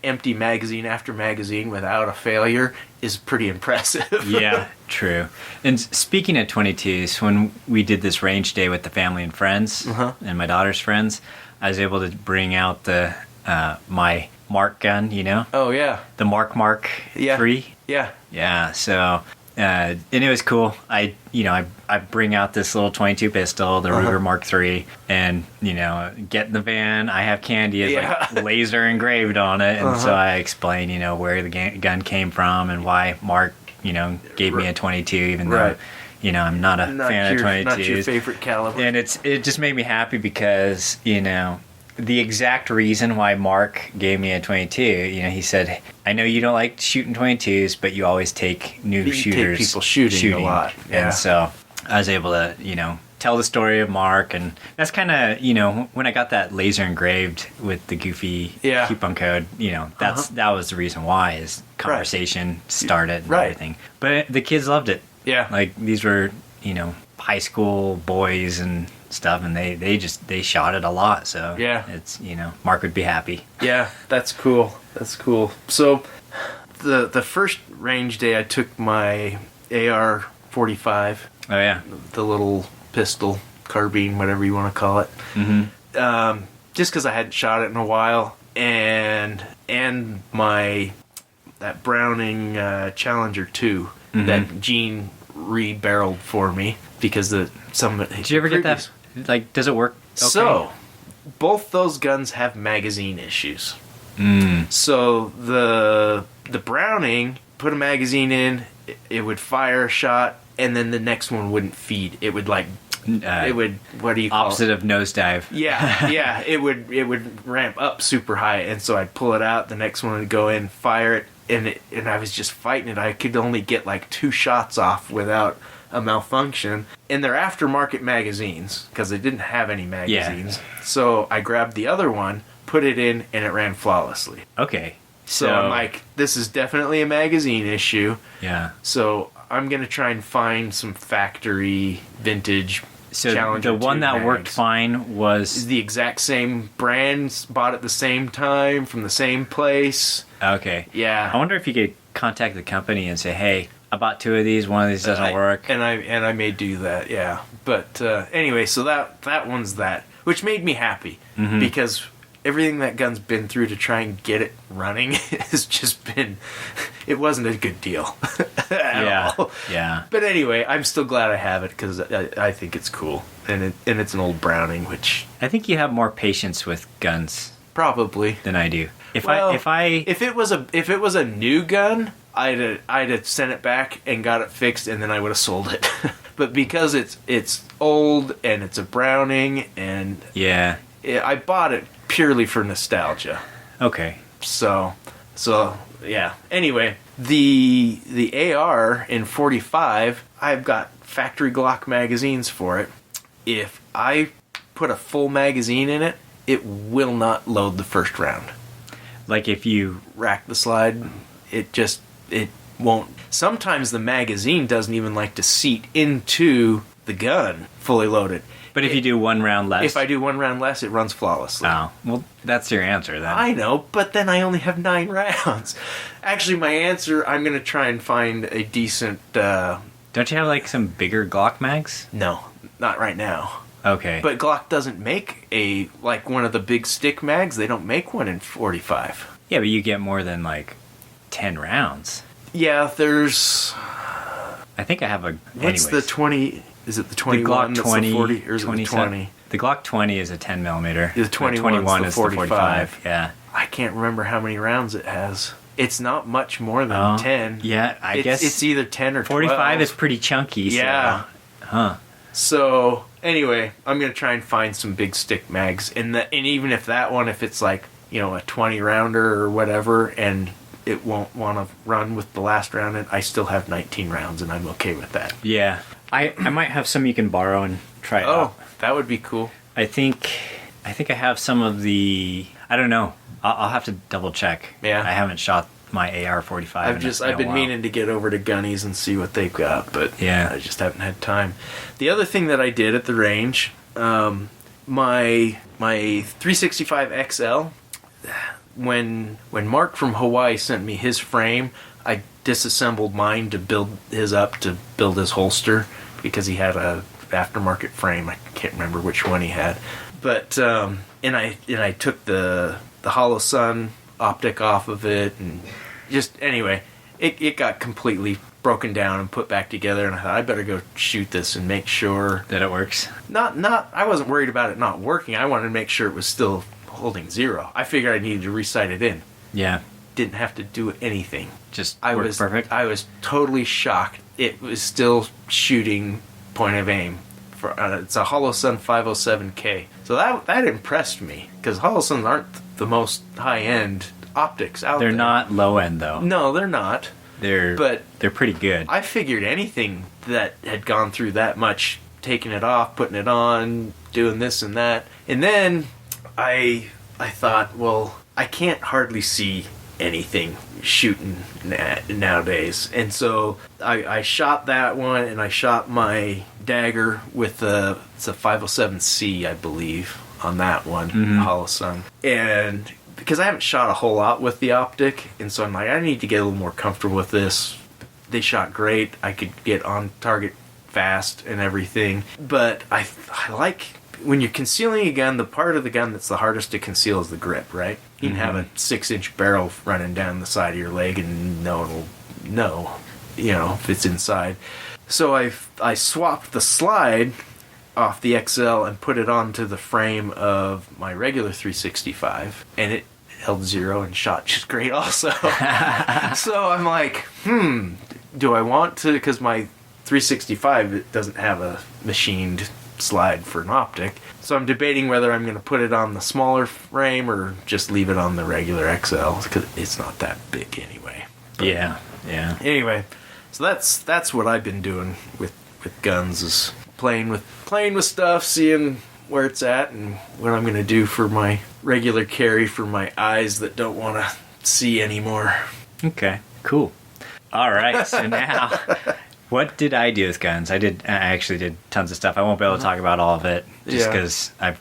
B: empty magazine after magazine without a failure is pretty impressive.
A: Yeah, true. And speaking of 22s, when we did this range day with the family and friends and my daughter's friends, I was able to bring out the my Mark gun,
B: Oh yeah.
A: The Mark 3.
B: Yeah.
A: Yeah, so and it was cool. I bring out this little 22 pistol, the Ruger Mark III, and get in the van. I have candy laser engraved on it, and so I explain where the gun came from and why Mark gave me a 22, even though, I'm not a fan of 22s.
B: Not your favorite caliber.
A: And it just made me happy because, the exact reason why Mark gave me a 22, he said, I know you don't like shooting 22s, but you always take new shooters.
B: Take people shooting a lot. Yeah.
A: And so I was able to, tell the story of Mark. And that's kind of, when I got that laser engraved with the goofy coupon code, that was the reason why is conversation started and everything. But the kids loved it.
B: Yeah.
A: Like these were, high school boys and stuff, and they shot it a lot, so it's Mark would be happy.
B: Yeah, that's cool. So the first range day I took my AR-45.
A: Oh yeah,
B: the little pistol, carbine, whatever you want to call it. Mm-hmm. Just because I hadn't shot it in a while, and that Browning Challenger 2 that Gene re-barreled for me because did you ever get that?
A: Like, does it work? Okay.
B: So, both those guns have magazine issues. So the Browning, put a magazine in, it would fire a shot, and then the next one wouldn't feed. It would it would, what do you call
A: opposite of nosedive.
B: Yeah, it would ramp up super high, and so I'd pull it out. The next one would go in, fire it, and I was just fighting it. I could only get like 2 shots off without a malfunction. And they're aftermarket magazines because they didn't have any magazines. Yeah. So I grabbed the other one, put it in, and it ran flawlessly.
A: Okay.
B: So I'm like, this is definitely a magazine issue.
A: Yeah.
B: So I'm going to try and find some factory vintage Challenger.
A: The one that worked fine was
B: the exact same brand, bought at the same time from the same place.
A: Okay.
B: Yeah.
A: I wonder if you could contact the company and say, hey, I bought 2 of these, one of these doesn't work.
B: And I may do that, yeah. But anyway, so that one's that, which made me happy because everything that gun's been through to try and get it running has just been, it wasn't a good deal at all.
A: Yeah.
B: But anyway, I'm still glad I have it because I think it's cool, and it's an old Browning, which
A: I think you have more patience with guns
B: probably
A: than I do. If
B: it was a new gun, I'd have sent it back and got it fixed, and then I would have sold it. But because it's old and it's a Browning, and I bought it purely for nostalgia.
A: Okay.
B: So yeah. Anyway, the AR in 45, I've got factory Glock magazines for it. If I put a full magazine in it, it will not load the first round.
A: Like if you
B: rack the slide, it won't. Sometimes the magazine doesn't even like to seat into the gun fully loaded.
A: But if you do 1 round less?
B: If I do 1 round less, it runs flawlessly.
A: Oh, well, that's your answer then.
B: I know, but then I only have 9 rounds. Actually, my answer, I'm going to try and find a decent...
A: Don't you have like some bigger Glock mags?
B: No, not right now.
A: Okay.
B: But Glock doesn't make one of the big stick mags. They don't make one in 45.
A: Yeah, but you get more than like 10 rounds.
B: Yeah, there's...
A: I think I have a...
B: What's the 20... Is it the 21
A: the Glock 20,
B: that's the 40? Or is it the 20?
A: The Glock 20 is a 10 millimeter.
B: The 21 is the 45.
A: Yeah.
B: I can't remember how many rounds it has. It's not much more than 10.
A: Yeah, I guess...
B: It's either 10 or 12.
A: 45 is pretty chunky.
B: Yeah.
A: So. Huh.
B: So, anyway, I'm going to try and find some big stick mags. And even if that one, if it's like, a 20 rounder or whatever, and it won't want to run with the last round, and I still have 19 rounds, and I'm okay with that.
A: Yeah. I might have some you can borrow and try it out.
B: Oh, that would be cool.
A: I think I have some of the... I don't know. I'll have to double check.
B: Yeah.
A: I haven't shot my AR-45
B: I've been meaning to get over to Gunny's and see what they've got, but I just haven't had time. The other thing that I did at the range, my 365 XL, when Mark from Hawaii sent me his frame, I disassembled mine to build his holster because he had a aftermarket frame. I can't remember which one he had, but and I took the Hollow Sun optic off of it, and just anyway, it got completely broken down and put back together, and I thought I better go shoot this and make sure
A: that it works.
B: I wasn't worried about it not working. I wanted to make sure it was still holding 0. I figured I needed to resight it in.
A: Yeah.
B: didn't have to do anything.
A: Just worked perfect?
B: I was totally shocked. It was still shooting point of aim. It's a Holosun 507K. So that impressed me, because Holosuns aren't the most high-end optics out there.
A: They're not low-end, though.
B: No, they're not.
A: They're pretty good.
B: I figured anything that had gone through that much, taking it off, putting it on, doing this and that. And then I thought, well, I can't hardly see anything shooting nowadays. And so I shot that one, and I shot my dagger with it's a 507C, I believe, on that one, Holosun. And because I haven't shot a whole lot with the optic, and so I'm like, I need to get a little more comfortable with this. They shot great. I could get on target fast and everything. But I like, when you're concealing a gun, the part of the gun that's the hardest to conceal is the grip, right? You can have a 6-inch barrel running down the side of your leg and no one will know, if it's inside. So I swapped the slide off the XL and put it onto the frame of my regular 365, and it held 0 and shot just great also. So I'm like, do I want to, because my 365, it doesn't have a machined slide for an optic, so I'm debating whether I'm going to put it on the smaller frame or just leave it on the regular XL, because it's not that big anyway. But
A: yeah.
B: Anyway, so that's what I've been doing with guns, is playing with stuff, seeing where it's at, and what I'm going to do for my regular carry for my eyes that don't want to see anymore.
A: Okay, cool. All right, so now, what did I do with guns? I actually did tons of stuff. I won't be able to talk about all of it, just because I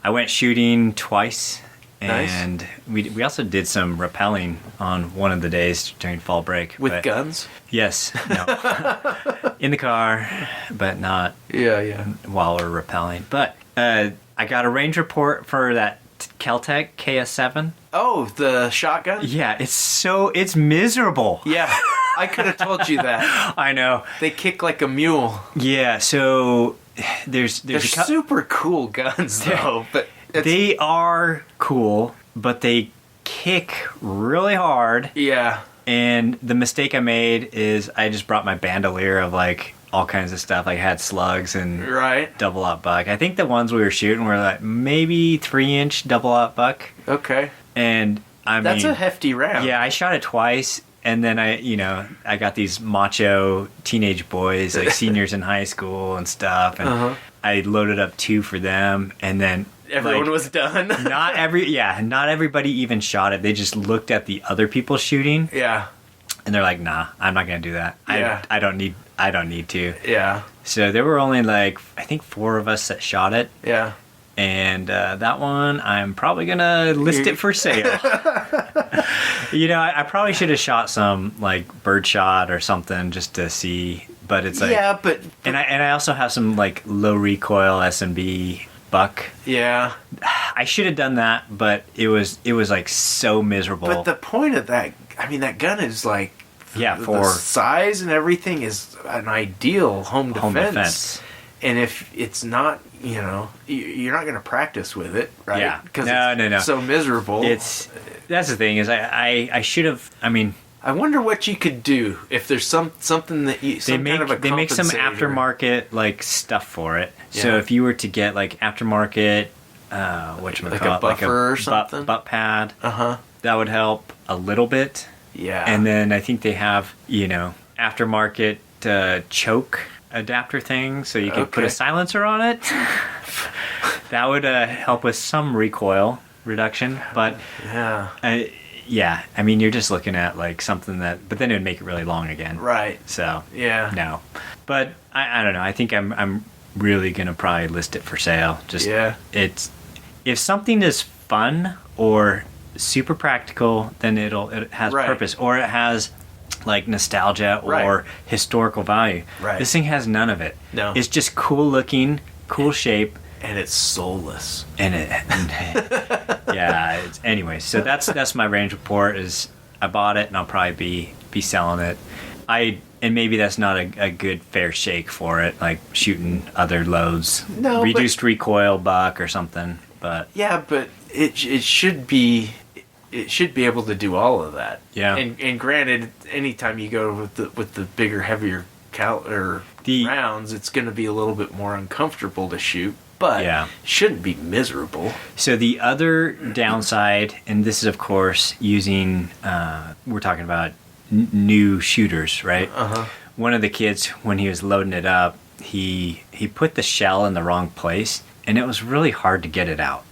A: went shooting twice, and nice. We also did some rappelling on one of the days during fall break.
B: With guns?
A: Yes. No. In the car, but not while we're rappelling. But I got a range report for that Kel-Tec KS7.
B: Oh, the shotgun?
A: Yeah, it's miserable.
B: Yeah, I could have told you that.
A: I know.
B: They kick like a mule.
A: Yeah, so they're
B: super cool guns, though. But
A: they are cool, but they kick really hard.
B: Yeah.
A: And the mistake I made is I just brought my bandolier of like all kinds of stuff. Like I had slugs and double aught buck. I think the ones we were shooting were like maybe 3-inch double aught buck.
B: Okay.
A: And
B: that's a hefty round.
A: Yeah, I shot it twice, and then I got these macho teenage boys, like seniors in high school and stuff, and I loaded up 2 for them, and then
B: everyone was done.
A: not everybody even shot it. They just looked at the other people shooting.
B: Yeah.
A: And they're like, "Nah, I'm not gonna do that.
B: Yeah.
A: I don't need to."
B: Yeah.
A: So there were only I think 4 of us that shot it.
B: Yeah.
A: And that one, I'm probably gonna list it for sale. I probably should have shot some birdshot or something just to see. But it's
B: but
A: and I also have some low recoil S&B buck.
B: Yeah.
A: I should have done that, but it was so miserable.
B: But the point of that, that gun is for
A: the
B: size and everything is an ideal home defense. And if it's not, you're not going to practice with it, right?
A: Yeah.
B: Because
A: no.
B: It's so miserable.
A: That's the thing is I should have.
B: I wonder what you could do if there's something that you
A: they make some aftermarket stuff for it. Yeah. So if you were to get aftermarket, whatchamacallit,
B: a buffer or something,
A: butt pad, that would help a little bit.
B: Yeah.
A: And then I think they have aftermarket choke adapter thing, so you could put a silencer on it. That would help with some recoil reduction, but you're just looking at something but then it would make it really long again,
B: right?
A: So
B: no,
A: but I don't know. I think I'm really gonna probably list it for sale. It's if something is fun or super practical, then it has purpose, or it has nostalgia or historical value. Right. This thing has none of it. No. It's just cool looking, cool shape.
B: And it's soulless.
A: Anyway, so that's my range report. Is I bought it and I'll probably be selling it. And maybe that's not a good fair shake for it, shooting other loads. No, reduced recoil buck or something. But
B: yeah, but it should be. it should be able to do all of that.
A: Yeah.
B: And granted, anytime you go with the bigger, heavier rounds, it's going to be a little bit more uncomfortable to shoot. But shouldn't be miserable.
A: So the other downside, and this is of course using, we're talking about new shooters, right? One of the kids, when he was loading it up, he put the shell in the wrong place, and it was really hard to get it out.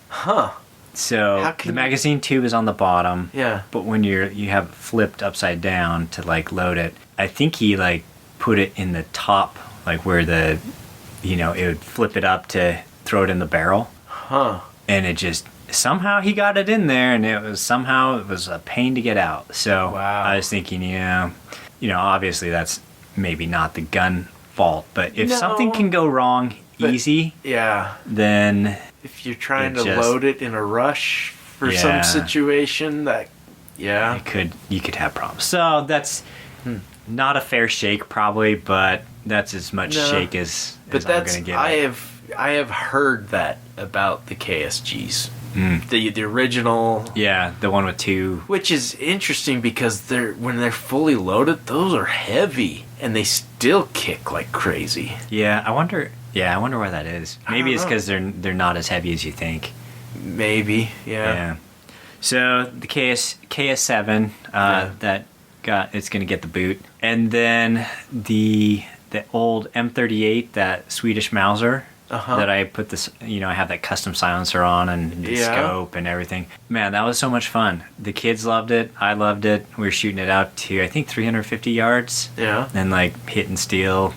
A: So the magazine tube is on the bottom.
B: Yeah.
A: But when you have it flipped upside down to like load it, I think he like put it in the top, like where the, it would flip it up to throw it in the barrel. And it just, somehow he got it in there, and it was a pain to get out. So I was thinking, obviously that's maybe not the gun fault, but if something can go wrong easy, then
B: if you're trying to load it in a rush for some situation, that you could have problems. So that's not a fair shake probably, but that's as much shake as I'm gonna give it. I have heard that about the KSGs. The original,
A: the one with two,
B: which is interesting because when they're fully loaded, those are heavy and they still kick like crazy.
A: I wonder why that is. Maybe it's because they're not as heavy as you think.
B: Maybe,
A: So the KS7 it's going to get the boot, and then the old M38, that Swedish Mauser. That I put this, I have that custom silencer on and the scope and everything. Man, that was so much fun. The kids loved it. I loved it. We were shooting it out to, I think, 350 yards.
B: Yeah.
A: And like hitting steel,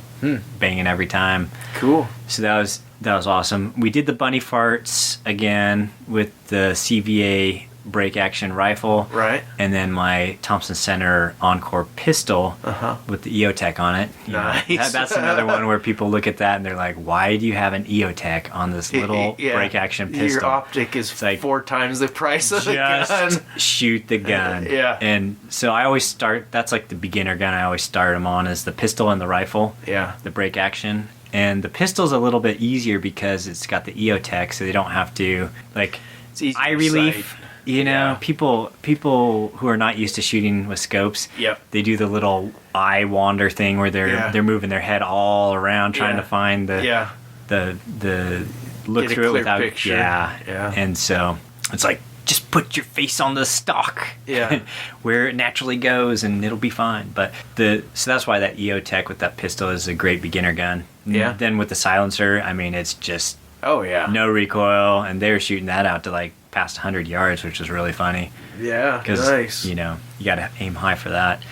A: banging every time.
B: Cool.
A: So that was awesome. We did the bunny farts again with the CVA break action rifle,
B: right?
A: And then my Thompson Center Encore pistol with the EOTech on it.
B: Nice.
A: That's another one where people look at that and they're like, "Why do you have an EOTech on this little break action pistol?"
B: Your optic is like 4 times the price of the gun.
A: Just shoot the gun. And so I always start. That's like the beginner gun. I always start them on is the pistol and the rifle. The break action. And the pistol's a little bit easier because it's got the EOTech, so they don't have to
B: it's easy
A: eye relief. People who are not used to shooting with scopes, they do the little eye wander thing where they're moving their head all around trying to find the look
B: get
A: through it without
B: picture.
A: And so it's like, just put your face on the stock where it naturally goes and it'll be fine. But so that's why that EOTech with that pistol is a great beginner gun. Then with the silencer, I mean, it's just no recoil, and they were shooting that out to like past 100 yards, which was really funny.
B: Nice.
A: You got to aim high for that.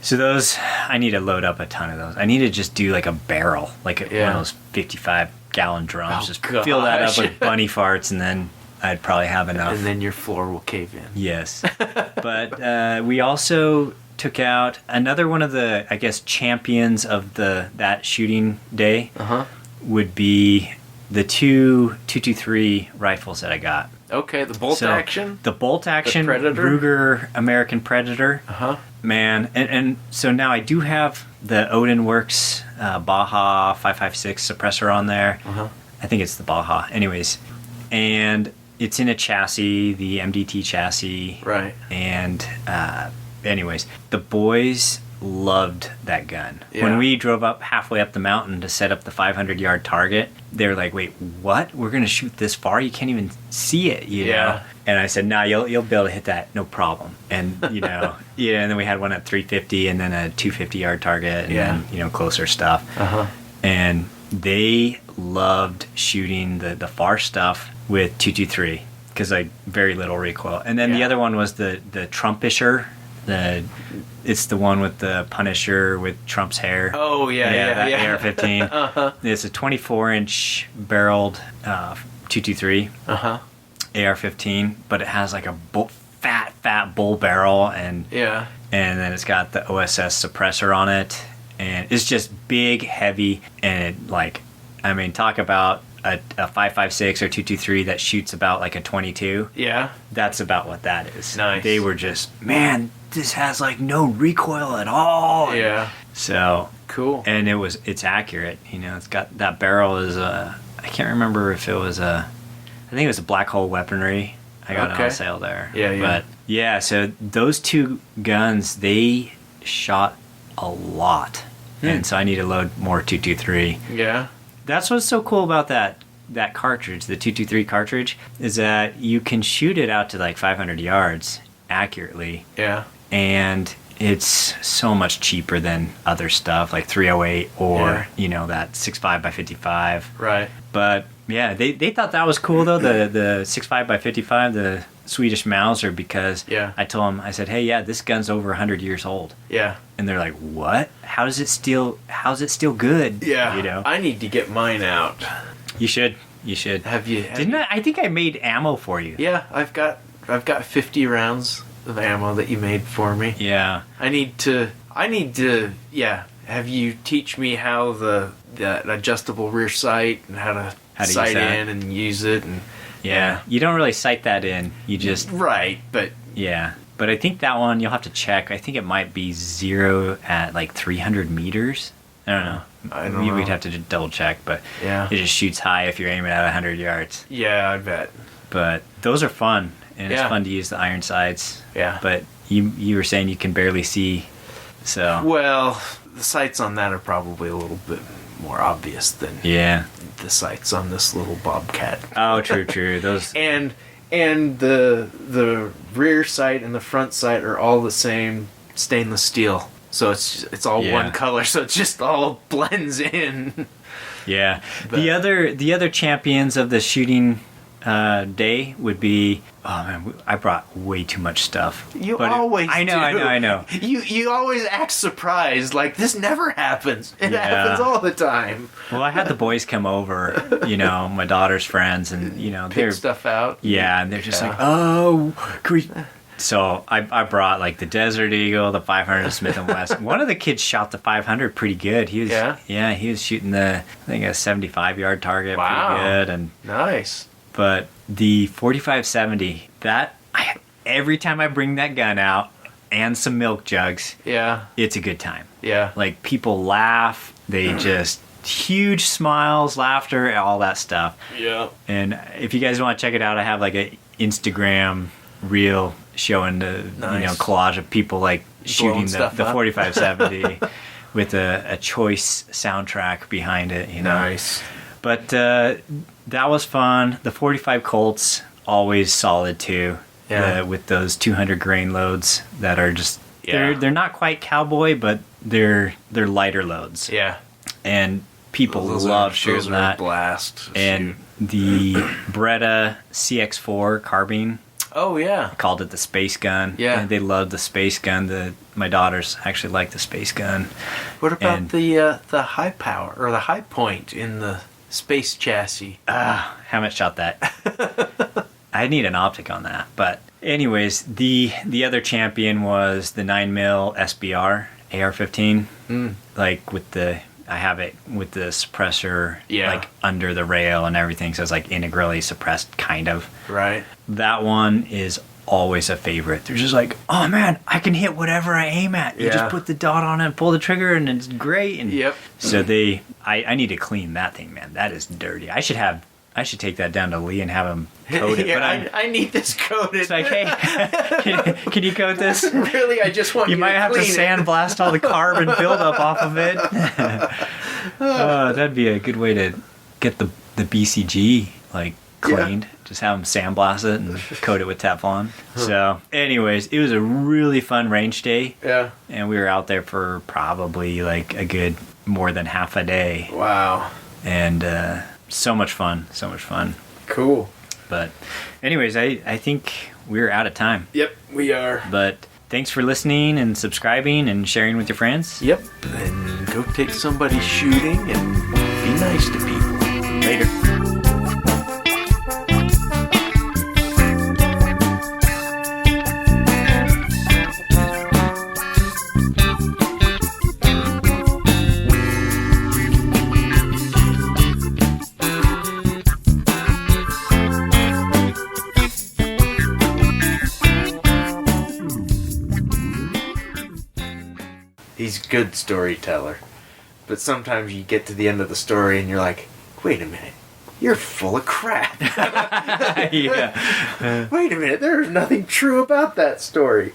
A: So those, I need to load up a ton of those. I need to just do like a barrel, like one of those 55-gallon drums. Just fill that up with bunny farts, and then I'd probably have enough.
B: And then your floor will cave in.
A: Yes. But we also took out another one of the, I guess, champions of that shooting day would be the 223 rifles that I got.
B: Okay, the bolt action?
A: The bolt action, the Ruger American Predator. Man, and so now I do have the Odin Works Baja 5.56 suppressor on there. I think it's the Baja. Anyways, and it's in a chassis, the MDT chassis.
B: Right.
A: And anyways, the boys loved that gun. When we drove up halfway up the mountain to set up the 500-yard target, they were like, "Wait, what? We're gonna shoot this far? You can't even see it, you know?" And I said, "Nah, you'll be able to hit that, no problem." And and then we had one at 350, and then a 250-yard target, and then closer stuff. And they loved shooting the far stuff with 223 because like very little recoil. And then the other one was the Trumpisher. It's the one with the Punisher with Trump's hair.
B: Oh,
A: that AR-15. It's a 24-inch barreled 223 AR-15, but it has like a fat bull barrel, and then it's got the OSS suppressor on it, and it's just big, heavy, and it, talk about a 5.56 or 223 that shoots about like a 22. That's about what that is.
B: Nice.
A: They were just, man, this has like no recoil at all. So
B: cool.
A: And it's accurate. It's got that barrel is I can't remember if it was I think it was a Black Hole Weaponry. I got it on sale there. Yeah, so those two guns, they shot a lot. And so I need to load more 223.
B: Yeah.
A: That's what's so cool about that cartridge, the 223 cartridge, is that you can shoot it out to like 500 yards accurately.
B: Yeah.
A: And it's so much cheaper than other stuff like 308 or, that 6.5 by 55.
B: Right.
A: But yeah, they thought that was cool though, the 6.5 by 55, the Swedish Mauser, because I told them, I said, hey, yeah, this gun's over 100 years old.
B: Yeah.
A: And they're like, what? How's it still good?
B: Yeah. I need to get mine out.
A: You should.
B: Have you?
A: Didn't I? I think I made ammo for you.
B: Yeah, I've got 50 rounds of ammo that you made for me.
A: Yeah.
B: I need to have you teach me how the adjustable rear sight and how to sight in and use it. And
A: yeah, you don't really sight that in. You just
B: right, but
A: yeah. But I think that one you'll have to check. I think it might be 0 at like 300 meters. I don't know. Maybe we'd have to double check, but it just shoots high if you're aiming at 100 yards.
B: Yeah, I bet.
A: But those are fun, and it's fun to use the iron sights.
B: Yeah.
A: But you were saying you can barely see, so.
B: Well, the sights on that are probably a little bit more obvious than the sights on this little Bobcat.
A: Oh, true. Those
B: and the rear sight and the front sight are all the same stainless steel. So it's all one color, so it just all blends in.
A: Yeah. But the other champions of the shooting day would be, oh man, I brought way too much stuff.
B: You always do.
A: I know.
B: You always act surprised, like this never happens. It happens all the time.
A: Well, I had the boys come over, my daughter's friends, and
B: pick stuff out.
A: Yeah, and they're just like, oh, can we? So I brought like the Desert Eagle, the 500 Smith & Wesson. One of the kids shot the 500 pretty good. He was he was shooting a 75-yard target pretty good, and
B: nice.
A: But the 45-70, every time I bring that gun out and some milk jugs, it's a good time. Yeah. Like people laugh, they just huge smiles, laughter, all that stuff. Yeah. And if you guys want to check it out, I have like an Instagram reel showing the collage of people like shooting the 45-70 with a choice soundtrack behind it. Nice. But that was fun. The 45 Colts, always solid too. Yeah. With those 200 grain loads that are just they're not quite cowboy, but they're lighter loads. Yeah. And people love shooting that. Blast. And the Beretta CX4 carbine. Oh yeah. I called it the space gun. Yeah. And they love the space gun. My daughters actually like the space gun.
B: What about the high power or the high point in the space chassis?
A: Haven't shot that. I need an optic on that. But anyways, the other champion was the 9mm SBR AR-15. Like I have it with the suppressor like under the rail and everything, so it's like integrally suppressed kind of. Right. That one is always a favorite. They're just like, oh man, I can hit whatever I aim at. You just put the dot on it and pull the trigger and it's great. And so I need to clean that thing, man. That is dirty. I should take that down to Lee and have him coat it. But
B: I need this coated.
A: It's like, hey, can you coat this?
B: Really, I just want you to
A: might have to sandblast all the carbon buildup off of it. That'd be a good way to get the BCG like cleaned. Yeah. Just have them sandblast it and coat it with Teflon. So, anyways, it was a really fun range day. Yeah. And we were out there for probably like a good more than half a day. Wow. And so much fun. Cool. But anyways, I think we're out of time.
B: Yep, we are.
A: But thanks for listening and subscribing and sharing with your friends.
B: Yep. And go take somebody shooting and be nice to people.
A: Later.
B: He's a good storyteller. But sometimes you get to the end of the story and you're like, wait a minute. You're full of crap.
A: Yeah.
B: Wait a minute, there's nothing true about that story.